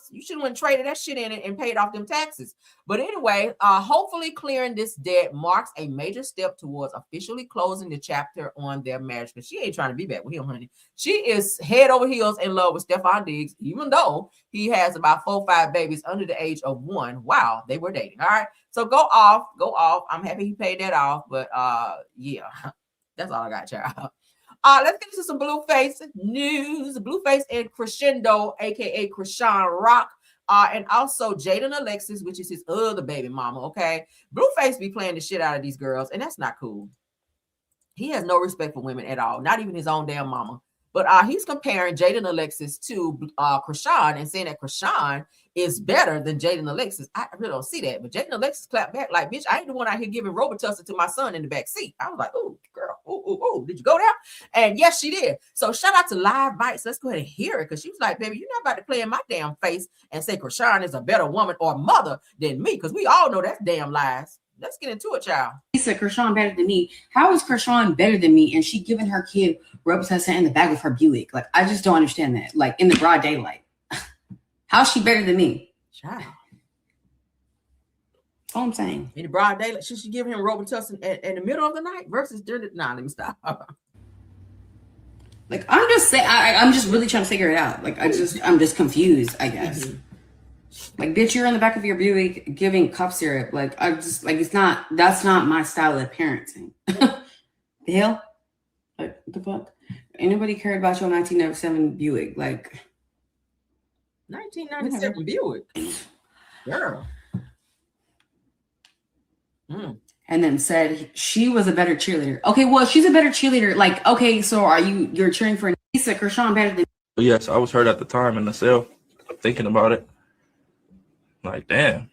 [SPEAKER 1] You should have went and traded that shit in and paid off them taxes. But anyway, hopefully clearing this debt marks a major step towards officially closing the chapter on their marriage. Because she ain't trying to be back with him, honey. She is head over heels in love with Stefan Diggs, even though he has about 4 or 5 babies under the age of 1. Wow, they were dating. All right. So go off. I'm happy he paid that off. But yeah, that's all I got, child. Let's get into some Blueface news. Blueface and Crescendo, aka Krishan Rock, and also Jaden Alexis, which is his other baby mama. Okay, Blueface be playing the shit out of these girls, and that's not cool. He has no respect for women at all, not even his own damn mama. But he's comparing Jaden Alexis to Krishan and saying that Krishan is better than Jaden Alexis. I really don't see that. But Jaden Alexis clapped back like, bitch, I ain't the one out here giving Robitussin to my son in the back seat. I was like, oh, girl. Oh, did you go there? And yes, she did. So shout out to Live Bites. Let's go ahead and hear it, because she was like, baby, you're not about to play in my damn face and say Krishan is a better woman or mother than me, because we all know that's damn lies. Let's get into it, child.
[SPEAKER 8] He said Krishan better than me. How is Krishan better than me? And she giving her kid Robitussin in the back of her Buick. Like, I just don't understand that. Like, in the broad daylight. How's she better than me?
[SPEAKER 1] Child.
[SPEAKER 8] That's all I'm saying.
[SPEAKER 1] In the broad daylight, should she give him Robitussin in the middle of the night versus during the night? Let me stop.
[SPEAKER 8] Like, I'm just saying, I'm just really trying to figure it out. Like, I'm just confused, I guess.
[SPEAKER 1] Mm-hmm.
[SPEAKER 8] Like, bitch, you're in the back of your Buick giving cough syrup. Like, I just, like, that's not my style of parenting. The hell? Like, what the fuck? Anybody cared about your 1997 Buick? Like,
[SPEAKER 1] 1997 Buick. Girl.
[SPEAKER 8] And then said she was a better cheerleader. Okay, well, she's a better cheerleader. Like, okay, so you're cheering for Nisa Krishan better than?
[SPEAKER 9] Yes, I was hurt at the time in the cell, thinking about it. Like, damn,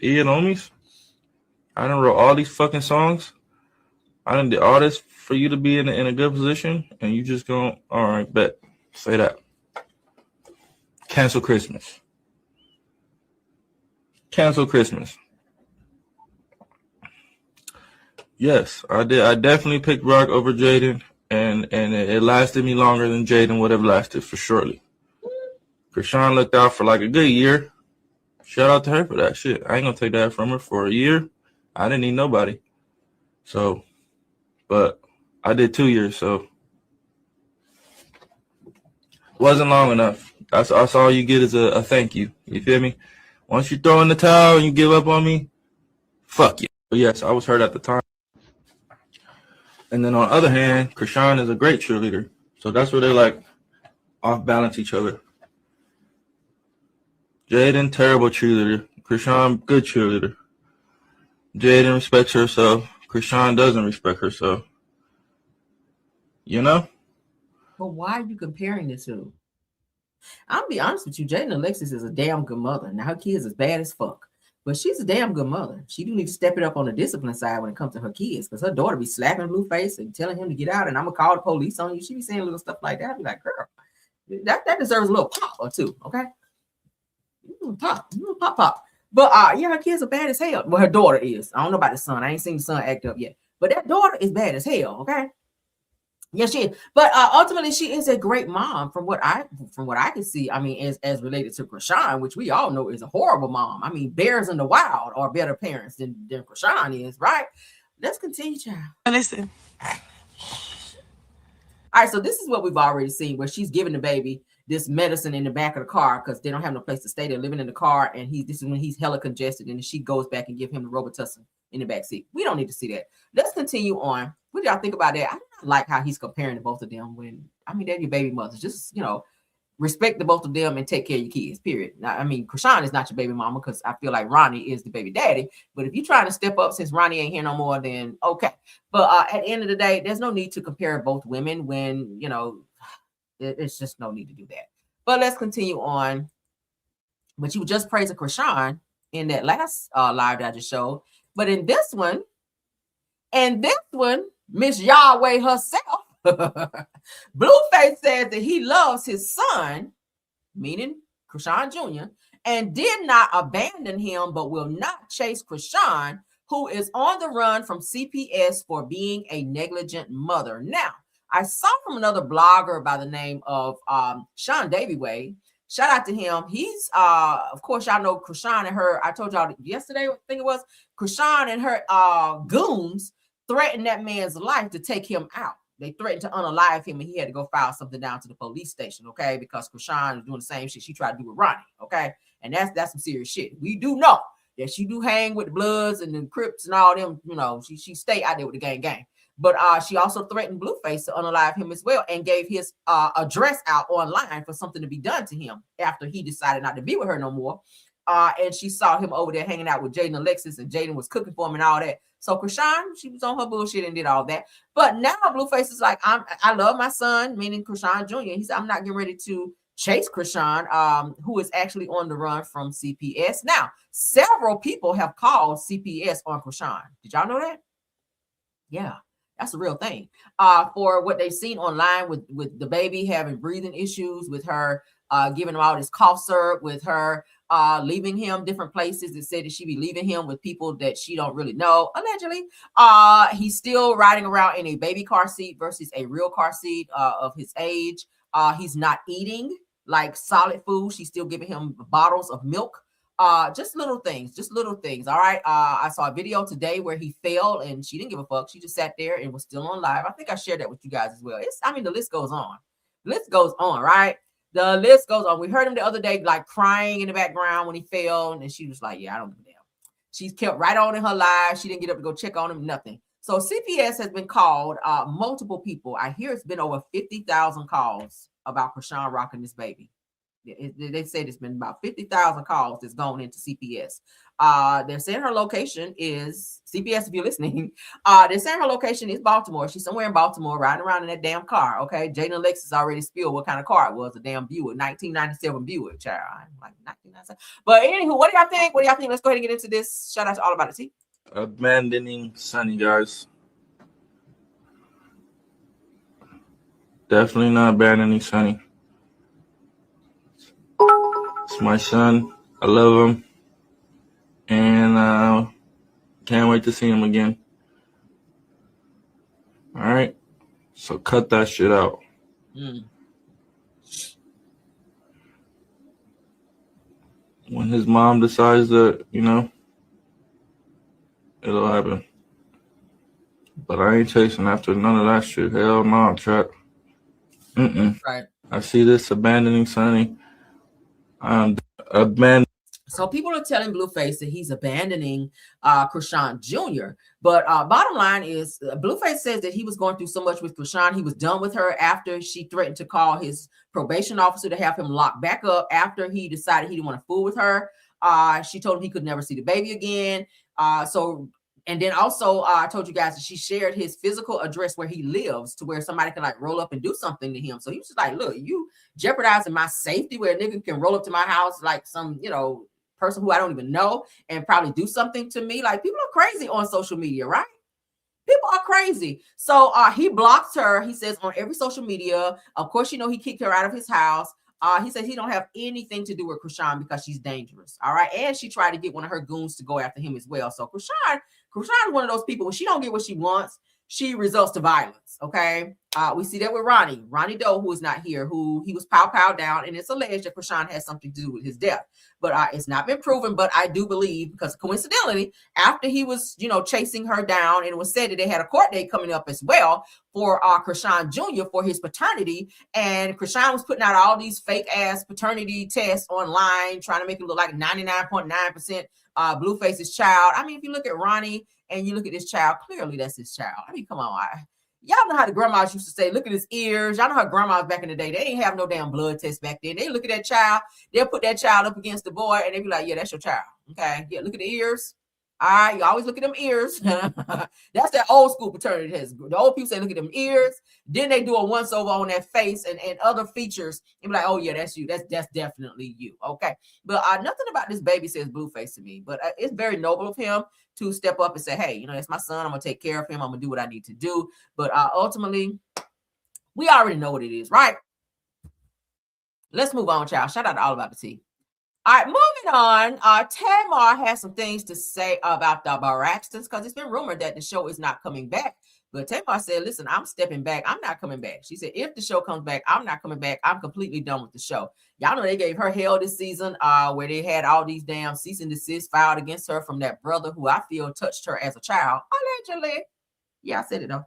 [SPEAKER 9] Ian homies, I done wrote all these fucking songs. I done did all this for you to be in a good position, and you just go, all right, bet, say that. Cancel Christmas. Cancel Christmas. Yes, I did. I definitely picked Rock over Jaden, and it lasted me longer than Jaden would have lasted for surely. Krishan looked out for like a good year. Shout out to her for that shit. I ain't gonna take that from her. For a year, I didn't need nobody. So, but I did 2 years, so wasn't long enough. That's all you get is a thank you. You feel me? Once you throw in the towel and you give up on me, fuck you. But yes, I was hurt at the time. And then on the other hand, Krishan is a great cheerleader. So that's where they like off balance each other. Jaden, terrible cheerleader. Krishan, good cheerleader. Jaden respects herself. Krishan doesn't respect herself. You know?
[SPEAKER 1] But why are you comparing the two? I'll be honest with you, Jaden Alexis is a damn good mother. Now her kids is bad as fuck, but she's a damn good mother. She do need to step it up on the discipline side when it comes to her kids, because her daughter be slapping Blueface and telling him to get out, and I'm gonna call the police on you. She be saying little stuff like that. I be like, girl, that deserves a little pop or two, okay? Pop. But yeah, her kids are bad as hell. Well, her daughter is. I don't know about the son. I ain't seen the son act up yet, but that daughter is bad as hell, okay? Yes, she is. But ultimately, she is a great mom from what I can see. I mean, as related to Krishan, which we all know is a horrible mom. I mean, bears in the wild are better parents than Krishan is, right? Let's continue, child.
[SPEAKER 7] Listen.
[SPEAKER 1] All right, so this is what we've already seen, where she's giving the baby this medicine in the back of the car because they don't have no place to stay. They're living in the car, and this is when he's hella congested, and she goes back and give him the Robitussin in the back seat. We don't need to see that. Let's continue on. What do y'all think about that? I don't like how he's comparing the both of them when, I mean, they're your baby mothers. Just, respect the both of them and take care of your kids, period. Now, I mean, Krishan is not your baby mama because I feel like Ronnie is the baby daddy. But if you're trying to step up since Ronnie ain't here no more, then okay. But at the end of the day, there's no need to compare both women when, it's just no need to do that. But let's continue on. But you just praised Krishan in that last live that I just showed. But in this one, Miss Yahweh herself, Blueface says that he loves his son, meaning Krishan Jr., and did not abandon him, but will not chase Krishan, who is on the run from CPS for being a negligent mother. Now, I saw from another blogger by the name of Sean Davyway. Shout out to him. He's, of course, y'all know Krishan and her, I told y'all yesterday, I think it was, Krishan and her goons threatened that man's life to take him out. They threatened to unalive him, and he had to go file something down to the police station, okay? Because Krishan is doing the same shit she tried to do with Ronnie, okay? And that's some serious shit. We do know that she do hang with the Bloods and the Crips and all them, she stay out there with the gang. But she also threatened Blueface to unalive him as well, and gave his address out online for something to be done to him after he decided not to be with her no more. And she saw him over there hanging out with Jaden Alexis, and Jaden was cooking for him and all that. So Krishan, she was on her bullshit and did all that. But now Blueface is like, I love my son, meaning Krishan Jr. He said, I'm not getting ready to chase Krishan, who is actually on the run from CPS. Now, several people have called CPS on Krishan. Did y'all know that? Yeah. That's a real thing. For what they've seen online with the baby having breathing issues, with her giving him all this cough syrup, with her leaving him different places. It said that she be leaving him with people that she don't really know, allegedly. He's still riding around in a baby car seat versus a real car seat of his age. He's not eating like solid food. She's still giving him bottles of milk. Just little things. All right. I saw a video today where he fell and she didn't give a fuck. She just sat there and was still on live. I think I shared that with you guys as well. The list goes on. Right? The list goes on. We heard him the other day, like crying in the background when he fell. And she was like, yeah, I don't give a damn. She's kept right on in her live. She didn't get up to go check on him, nothing. So CPS has been called, multiple people. I hear it's been over 50,000 calls about Chrisean rocking this baby. They said it's been about 50,000 calls that's gone into CPS. They're saying her location is CPS. If you're listening, they're saying her location is Baltimore. She's somewhere in Baltimore, riding around in that damn car. Okay, Jaden Alexis already spilled what kind of car it was. A damn Buick, 1997 Buick, child. Like 1997. But anywho, what do y'all think? Let's go ahead and get into this. Shout out to All About It T.
[SPEAKER 9] Abandoning Sonny, guys. Definitely not abandoning Sonny. It's my son. I love him. And can't wait to see him again. All right? So cut that shit out. When his mom decides that, it'll happen. But I ain't chasing after none of that shit. Hell no, Chuck.
[SPEAKER 1] Right.
[SPEAKER 9] I see this abandoning Sonny.
[SPEAKER 1] So people are telling Blueface that he's abandoning Chrisean Jr. But bottom line is, Blueface says that he was going through so much with Chrisean. He was done with her after she threatened to call his probation officer to have him locked back up after he decided he didn't want to fool with her. She told him he could never see the baby again. And then also, I told you guys that she shared his physical address where he lives to where somebody can like roll up and do something to him. So he was just like, look, you jeopardizing my safety where a nigga can roll up to my house like some, person who I don't even know and probably do something to me. Like, people are crazy on social media, right? People are crazy. So he blocked her, he says, on every social media. Of course, he kicked her out of his house. He says he don't have anything to do with Chrisean because she's dangerous. All right. And she tried to get one of her goons to go after him as well. So Chrisean is one of those people, when she don't get what she wants, she results to violence. Okay. We see that with Ronnie Doe, who is not here, who he was pow down, and it's alleged that Chrisean has something to do with his death. But it's not been proven. But I do believe, because coincidentally, after he was, chasing her down, and it was said that they had a court date coming up as well for Chrisean Jr. for his paternity, and Chrisean was putting out all these fake ass paternity tests online, trying to make it look like 99.9% Blueface's child. I mean, if you look at Ronnie and you look at this child, clearly that's his child. I mean, come on. Y'all know how the grandmas used to say, look at his ears. Y'all know how grandmas back in the day, they didn't have no damn blood test back then. They look at that child, they'll put that child up against the boy, and they be like, yeah, that's your child. Okay, yeah, look at the ears. All right, you always look at them ears. That's that old school paternity test. The old people say, look at them ears. Then they do a once over on that face and other features. And be like, oh yeah, that's you. That's definitely you. Okay. But nothing about this baby says Blueface to me. But it's very noble of him to step up and say, hey, that's my son. I'm going to take care of him. I'm going to do what I need to do. But ultimately, we already know what it is, right? Let's move on, child. Shout out to All About the Tea. All right, moving on. Tamar has some things to say about the Braxtons, because it's been rumored that the show is not coming back. But Tamar said, listen, I'm stepping back. I'm not coming back. She said, if the show comes back, I'm not coming back. I'm completely done with the show. Y'all know they gave her hell this season where they had all these damn cease and desist filed against her from that brother who I feel touched her as a child. Allegedly. Yeah, I said it though.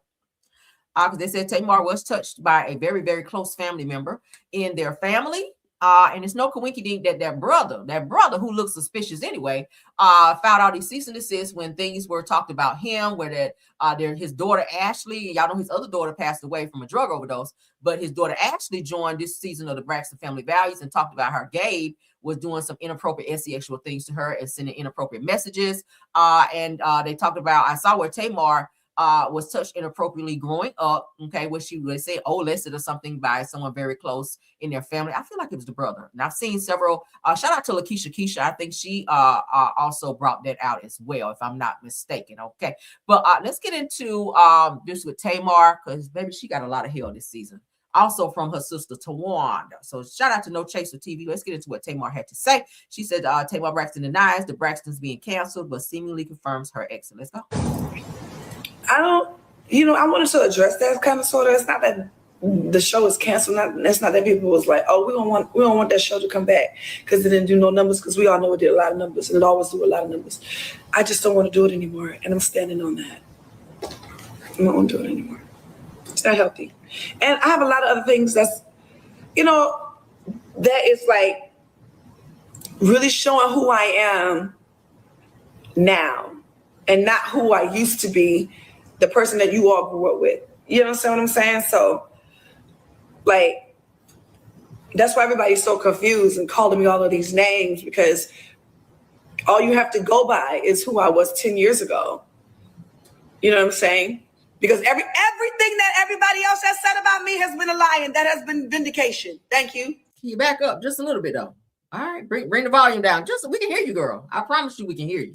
[SPEAKER 1] Because they said Tamar was touched by a very, very close family member in their family. And it's no coincidence that that brother who looks suspicious anyway, filed all these cease and desist when things were talked about him, where his daughter Ashley, y'all know his other daughter passed away from a drug overdose, but his daughter Ashley joined this season of the Braxton Family Values and talked about how Gabe was doing some inappropriate sexual things to her and sending inappropriate messages. And they talked about, I saw where Tamar was touched inappropriately growing up, okay, where she would say molested or something by someone very close in their family. I feel like it was the brother. And I've seen several, shout out to Lakeisha Keisha. I think she also brought that out as well, if I'm not mistaken, okay. But let's get into this with Tamar, because maybe she got a lot of hell this season. Also from her sister Tawanda. So shout out to No Chaser TV. Let's get into what Tamar had to say. She said Tamar Braxton denies the Braxtons being canceled, but seemingly confirms her exit. Let's go.
[SPEAKER 10] I wanted to address that kind of sort of. It's not that the show is canceled. It's not that people was like, oh, we don't want that show to come back because it didn't do no numbers, because we all know it did a lot of numbers and it always do a lot of numbers. I just don't want to do it anymore, and I'm standing on that. I don't want to do it anymore. It's not healthy. And I have a lot of other things that's, that is like really showing who I am now and not who I used to be, the person that you all grew up with. You understand what I'm saying? So, like, that's why everybody's so confused and calling me all of these names, because all you have to go by is who I was 10 years ago. You know what I'm saying? Because everything that everybody else has said about me has been a lie, and that has been vindication. Thank you.
[SPEAKER 1] Can you back up just a little bit, though? All right, bring the volume down. Just so we can hear you, girl. I promise you we can hear you.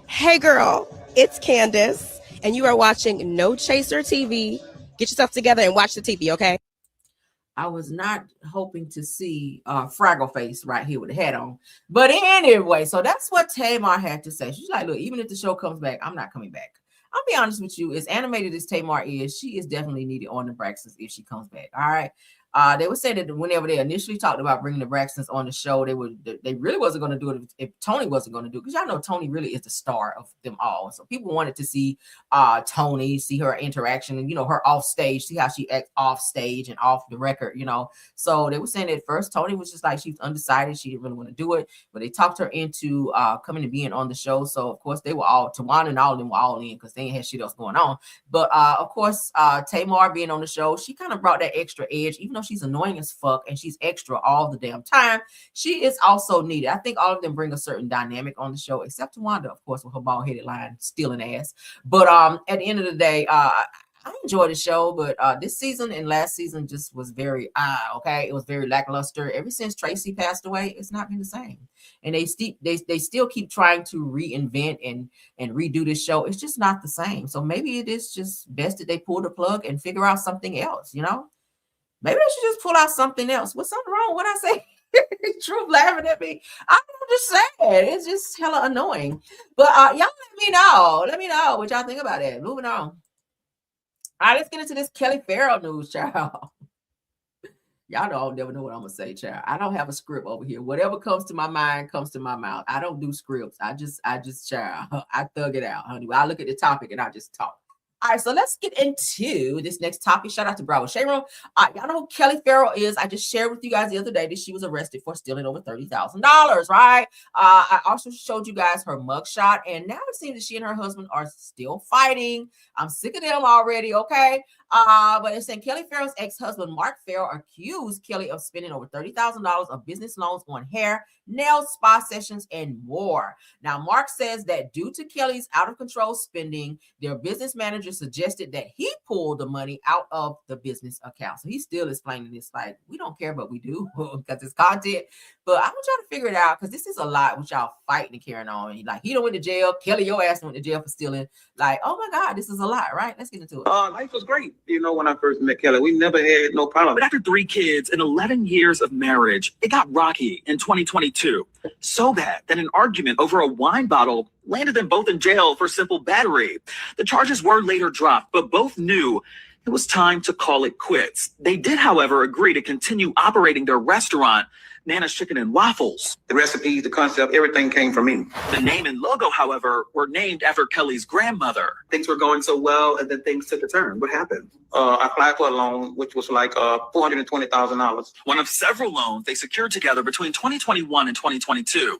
[SPEAKER 11] Hey, girl, it's Candace, and you are watching No Chaser TV. Get yourself together and watch the TV, okay?
[SPEAKER 1] I was not hoping to see Fraggle Face right here with the hat on. But anyway, so that's what Tamar had to say. She's like, look, even if the show comes back, I'm not coming back. I'll be honest with you, as animated as Tamar is, she is definitely needed on the Braxtons if she comes back. All right. They would say that whenever they initially talked about bringing the Braxtons on the show, they really wasn't going to do it if Tony wasn't going to do it, because y'all know Tony really is the star of them all. So people wanted to see Tony, see her interaction, and her off stage, see how she acts off stage and off the record. So they were saying at first Tony was just like, she was undecided, she didn't really want to do it, but they talked her into coming and being on the show. So of course they were all, Tawana and all of them were all in, because they ain't had shit else going on. But of course Tamar being on the show, she kind of brought that extra edge, even though she's annoying as fuck and she's extra all the damn time. She is also needed. I think all of them bring a certain dynamic on the show, except Tawanda, of course, with her bald-headed line stealing ass. But at the end of the day, I enjoyed the show, but this season and last season just was very okay. It was very lackluster. Ever since Tracy passed away, it's not been the same. And they still keep trying to reinvent and redo this show. It's just not the same. So maybe it is just best that they pull the plug and figure out something else, Maybe they should just pull out something else. What's something wrong when I say Truth laughing at me? I'm just saying, it's just hella annoying. But y'all let me know what y'all think about it. Moving on. All right, let's get into this Kelly Farrell news, child. Y'all know I'll never know what I'm gonna say, child. I don't have a script over here. Whatever comes to my mind comes to my mouth. I don't do scripts. I just child. I thug it out, honey. I look at the topic and I just talk. All right, so let's get into this next topic. Shout out to Bravo Shayroom. Y'all know who Kelly Farrell is. I just shared with you guys the other day that she was arrested for stealing over $30,000, right? I also showed you guys her mugshot, and now it seems that she and her husband are still fighting. I'm sick of them already, okay? But it's saying Kelly Farrell's ex-husband, Mark Farrell, accused Kelly of spending over $30,000 of business loans on hair, nails, spa sessions, and more. Now, Mark says that due to Kelly's out-of-control spending, their business manager suggested that he pull the money out of the business account. So he's still explaining this like, we don't care, but we do because it's content. But I want y'all to figure it out, because this is a lot with y'all fighting and carrying on. Like, he don't went to jail. Kelly, your ass went to jail for stealing. Like, oh my God, this is a lot, right? Let's get into it.
[SPEAKER 12] Life was great. When I first met Kelly, we never had no problem. But after 3 kids and 11 years of marriage, it got rocky in 2022. So bad that an argument over a wine bottle landed them both in jail for simple battery. The charges were later dropped, but both knew it was time to call it quits. They did, however, agree to continue operating their restaurant, Nana's Chicken and Waffles. The recipes, the concept, everything came from me. The name and logo, however, were named after Kelly's grandmother. Things were going so well, and then things took a turn. What happened? I applied for a loan, which was like $420,000. One of several loans they secured together between 2021 and 2022.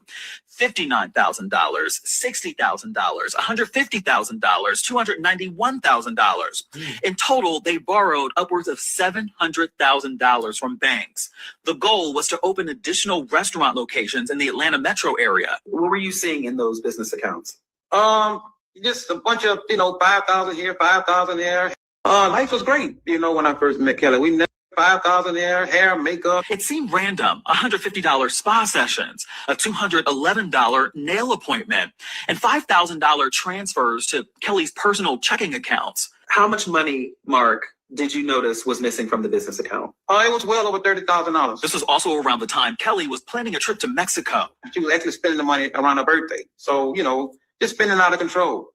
[SPEAKER 12] $59,000, $60,000, $150,000, $291,000. In total, they borrowed upwards of $700,000 from banks. The goal was to open additional restaurant locations in the Atlanta metro area. What were you seeing in those business accounts? Just a bunch of, 5,000 here, 5,000 there. Life was great, when I first met Kelly. We never 5,000 there, hair, makeup.
[SPEAKER 2] It seemed random. $150 spa sessions, a $211 nail appointment, and $5,000 transfers to Kelly's personal checking accounts.
[SPEAKER 12] How much money, Mark, did you notice was missing from the business account? It was well over $30,000.
[SPEAKER 2] This was also around the time Kelly was planning a trip to Mexico.
[SPEAKER 12] She was actually spending the money around her birthday. So, just spending out of control.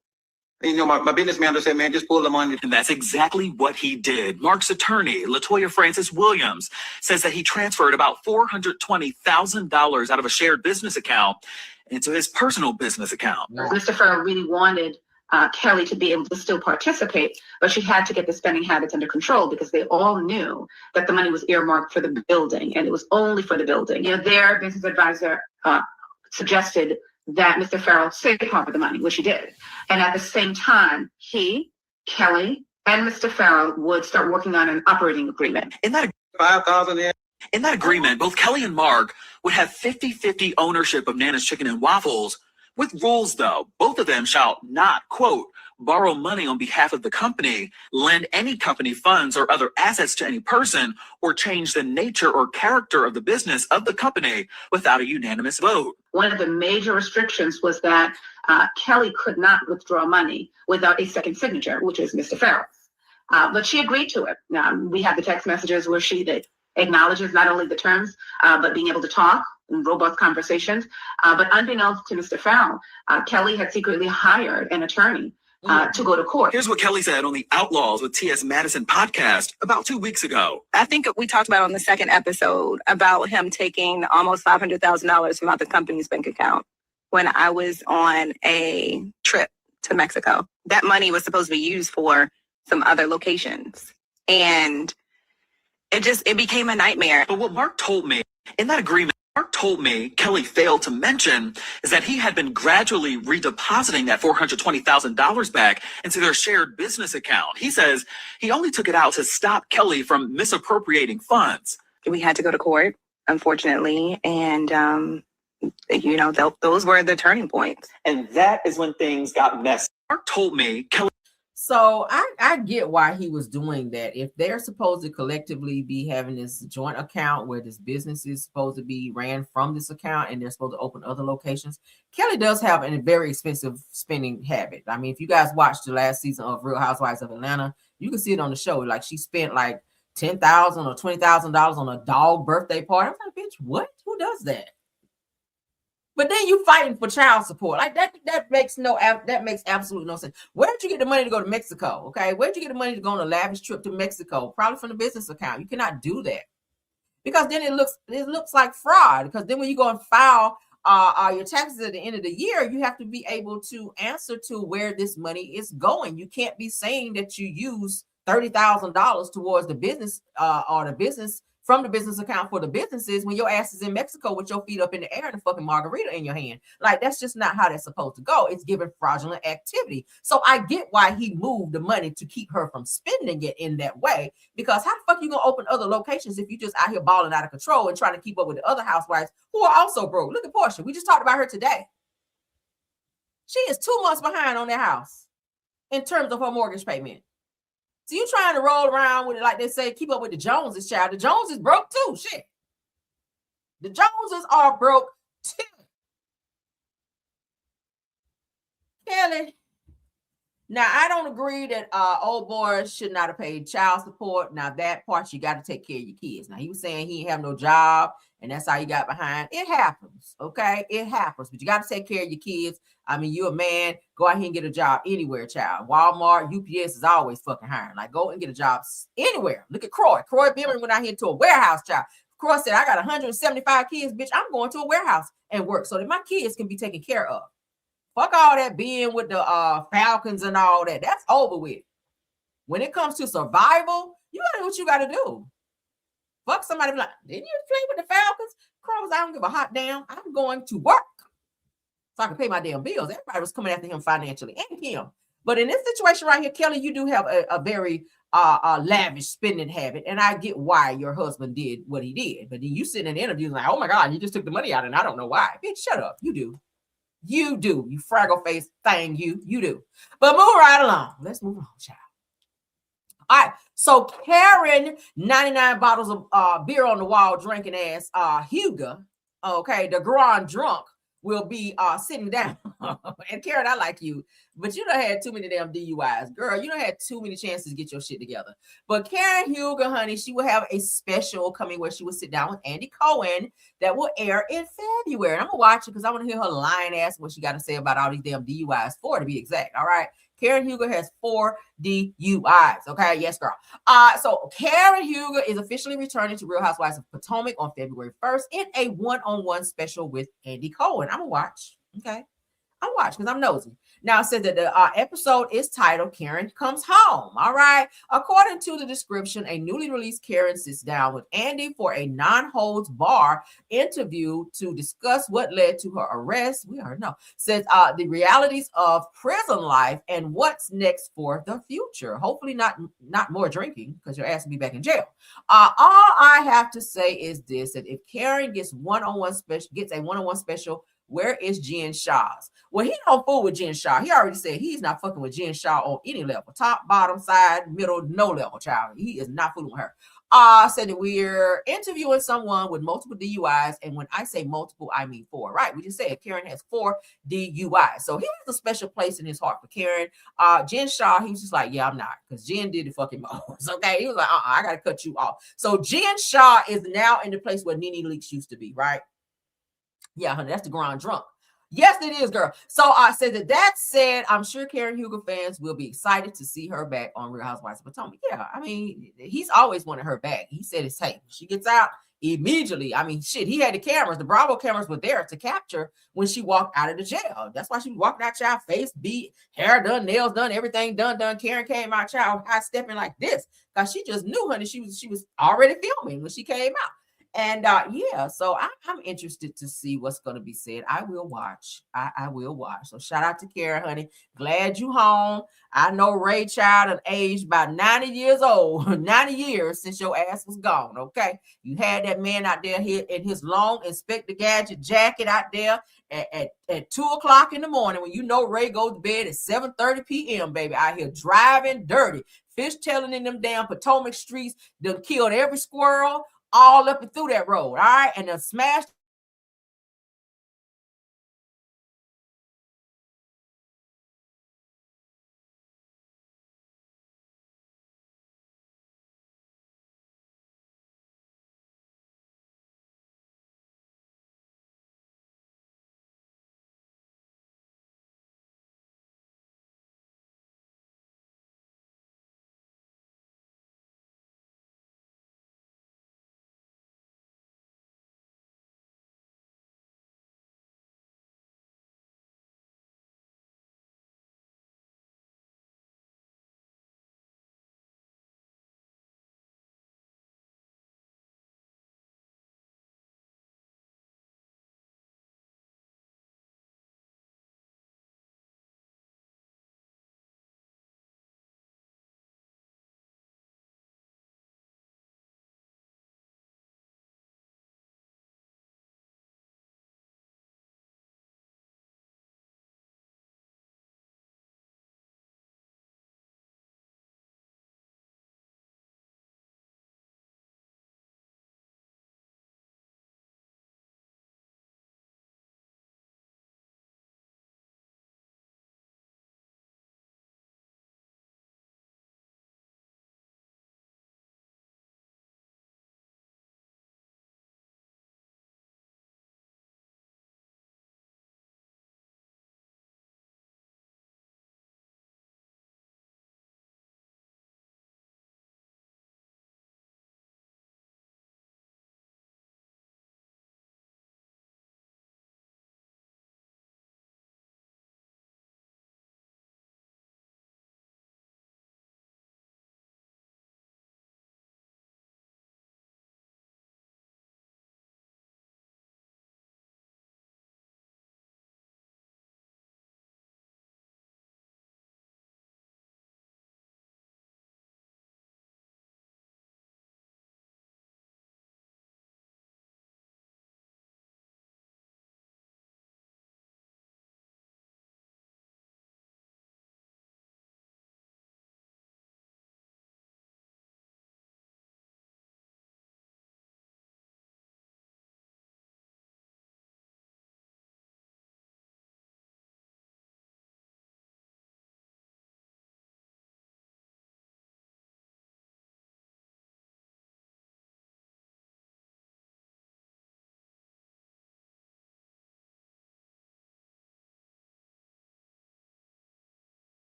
[SPEAKER 12] My business manager said, man, just pull the money.
[SPEAKER 2] And that's exactly what he did. Mark's attorney, Latoya Francis Williams, says that he transferred about $420,000 out of a shared business account into his personal business account.
[SPEAKER 13] Mr. Farrell really wanted Kelly to be able to still participate, but she had to get the spending habits under control because they all knew that the money was earmarked for the building, and it was only for the building. Their business advisor suggested that Mr. Farrell safe harbor the money, which he did. And at the same time, he, Kelly, and Mr. Farrell would start working on an operating agreement.
[SPEAKER 2] In that
[SPEAKER 12] 5,000 there.
[SPEAKER 2] In that agreement, both Kelly and Mark would have 50-50 ownership of Nana's Chicken and Waffles, with rules, though. Both of them shall not, quote, borrow money on behalf of the company, lend any company funds or other assets to any person, or change the nature or character of the business of the company without a unanimous vote.
[SPEAKER 13] One of the major restrictions was that Kelly could not withdraw money without a second signature, which is Mr. Farrell. But she agreed to it. Now, we have the text messages where she acknowledges not only the terms, but being able to talk in robust conversations. But unbeknownst to Mr. Farrell, Kelly had secretly hired an attorney to go to court.
[SPEAKER 2] Here's what Kelly said on the Outlaws with T.S. Madison podcast about 2 weeks ago.
[SPEAKER 14] I think we talked about on the second episode about him taking almost $500,000 from out the company's bank account when I was on a trip to Mexico. That money was supposed to be used for some other locations. And it became a nightmare.
[SPEAKER 2] But what Mark told me in that agreement, Kelly failed to mention is that he had been gradually redepositing that $420,000 back into their shared business account. He says he only took it out to stop Kelly from misappropriating funds.
[SPEAKER 14] We had to go to court, unfortunately, and those were the turning points.
[SPEAKER 12] And that is when things got messy.
[SPEAKER 2] Mark told me Kelly.
[SPEAKER 1] So I get why he was doing that. If they're supposed to collectively be having this joint account where this business is supposed to be ran from this account and they're supposed to open other locations, Kelly does have a very expensive spending habit. I mean, if you guys watched the last season of Real Housewives of Atlanta, you can see it on the show. Like, she spent like $10,000 or $20,000 on a dog birthday party. I'm like, bitch, what? Who does that? But then you fighting for child support. Like that makes absolutely no sense. Where'd you get the money to go to Mexico? Okay. Where'd you get the money to go on a lavish trip to Mexico? Probably from the business account. You cannot do that. Because then it looks like fraud. Because then when you go and file your taxes at the end of the year, you have to be able to answer to where this money is going. You can't be saying that you use $30,000 towards the business or the business from the business account for the businesses when your ass is in Mexico with your feet up in the air and a fucking margarita in your hand. Like, that's just not how that's supposed to go. It's giving fraudulent activity. So I get why he moved the money to keep her from spending it in that way, because how the fuck you gonna open other locations if you just out here balling out of control and trying to keep up with the other housewives who are also broke? Look at Portia. We just talked about her today. She is 2 months behind on their house in terms of her mortgage payment. So you trying to roll around with it, like they say, keep up with the Joneses, child. The Joneses broke too. Shit. The Joneses are broke too. Kelly. Now, I don't agree that old boy should not have paid child support. Now, that part, you got to take care of your kids. Now, he was saying he didn't have no job, and that's how he got behind. It happens, okay? It happens, but you got to take care of your kids. I mean, you're a man. Go out here and get a job anywhere, child. Walmart, UPS is always fucking hiring. Like, go and get a job anywhere. Look at Croy. Croy Bimmer went out here to a warehouse, child. Croy said, I got 175 kids, bitch. I'm going to a warehouse and work so that my kids can be taken care of. Fuck all that being with the Falcons and all that. That's over with. When it comes to survival, you gotta do what you gotta do. Fuck somebody like, didn't you play with the Falcons? Crow was, I don't give a hot damn. I'm going to work so I can pay my damn bills. Everybody was coming after him financially and him. But in this situation right here, Kelly, you do have a very lavish spending habit. And I get why your husband did what he did. But then you sitting in interviews like, oh my God, you just took the money out and I don't know why. Bitch, shut up. You do. You do. You fraggle face thing. You do. But move right along. Let's move on, child. All right. So Karen, 99 bottles of beer on the wall, drinking ass Hugo. Okay, the grand drunk will be sitting down. And Karen, I like you, but you done had too many damn DUIs. Girl, you done had too many chances to get your shit together. But Karen Hugo, honey, she will have a special coming where she will sit down with Andy Cohen that will air in February. I'm gonna watch it because I want to hear her lying ass what she got to say about all these damn DUIs, 4 to be exact. All right. Karen Hugo has 4 DUIs. Okay, yes, girl. So Karen Hugo is officially returning to Real Housewives of Potomac on February 1st in a one-on-one special with Andy Cohen. I'm gonna watch. Okay. I'm watching because I'm nosy. Now it says that the episode is titled Karen Comes Home. All right. According to the description, a newly released Karen sits down with Andy for a non-holds bar interview to discuss what led to her arrest. We already know. Says the realities of prison life and what's next for the future. Hopefully not more drinking because your ass will be back in jail. All I have to say is this: that if Karen gets a one-on-one special, where is Jen Shaw's? Well, he don't fool with Jen Shaw. He already said he's not fucking with Jen Shaw on any level. Top, bottom, side, middle, no level, child. He is not fooling with her. Said that we're interviewing someone with multiple DUIs. And when I say multiple, I mean 4. Right. We just said Karen has 4 DUIs. So he has a special place in his heart for Karen. Jen Shaw, he was just like, yeah, I'm not. Because Jen did the fucking most. Okay. He was like, I got to cut you off. So Jen Shaw is now in the place where Nene Leakes used to be. Right. Yeah, honey, that's the grand drunk. Yes, it is, girl. So I said that said, I'm sure Karen Hugo fans will be excited to see her back on Real Housewives of Potomac. Yeah, I mean, he's always wanted her back. He said it's hey, she gets out immediately. I mean, shit, he had the cameras, the Bravo cameras were there to capture when she walked out of the jail. That's why she walked out, child, face beat, hair done, nails done, everything done. Karen came out, child, high stepping like this. Because she just knew, honey, she was already filming when she came out. And yeah, so I'm interested to see what's going to be said. I will watch. I will watch. So shout out to Karen, honey. Glad you home. I know Ray Child had aged about 90 years old, 90 years since your ass was gone. Okay. You had that man out there here in his long Inspector Gadget jacket out there at 2:00 in the morning when you know Ray goes to bed at 7:30 p.m., baby, out here driving dirty, fishtailing in them damn Potomac streets, done killed every squirrel all up and through that road, all right? And then smashed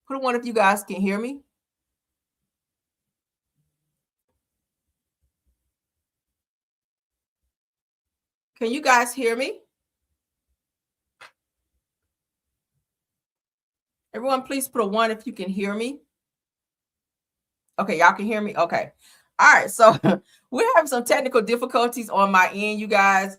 [SPEAKER 1] Put a 1 if you guys can hear me. Can you guys hear me? Everyone, please put a 1 if you can hear me. Okay, y'all can hear me? Okay. All right, so we're having some technical difficulties on my end, you guys.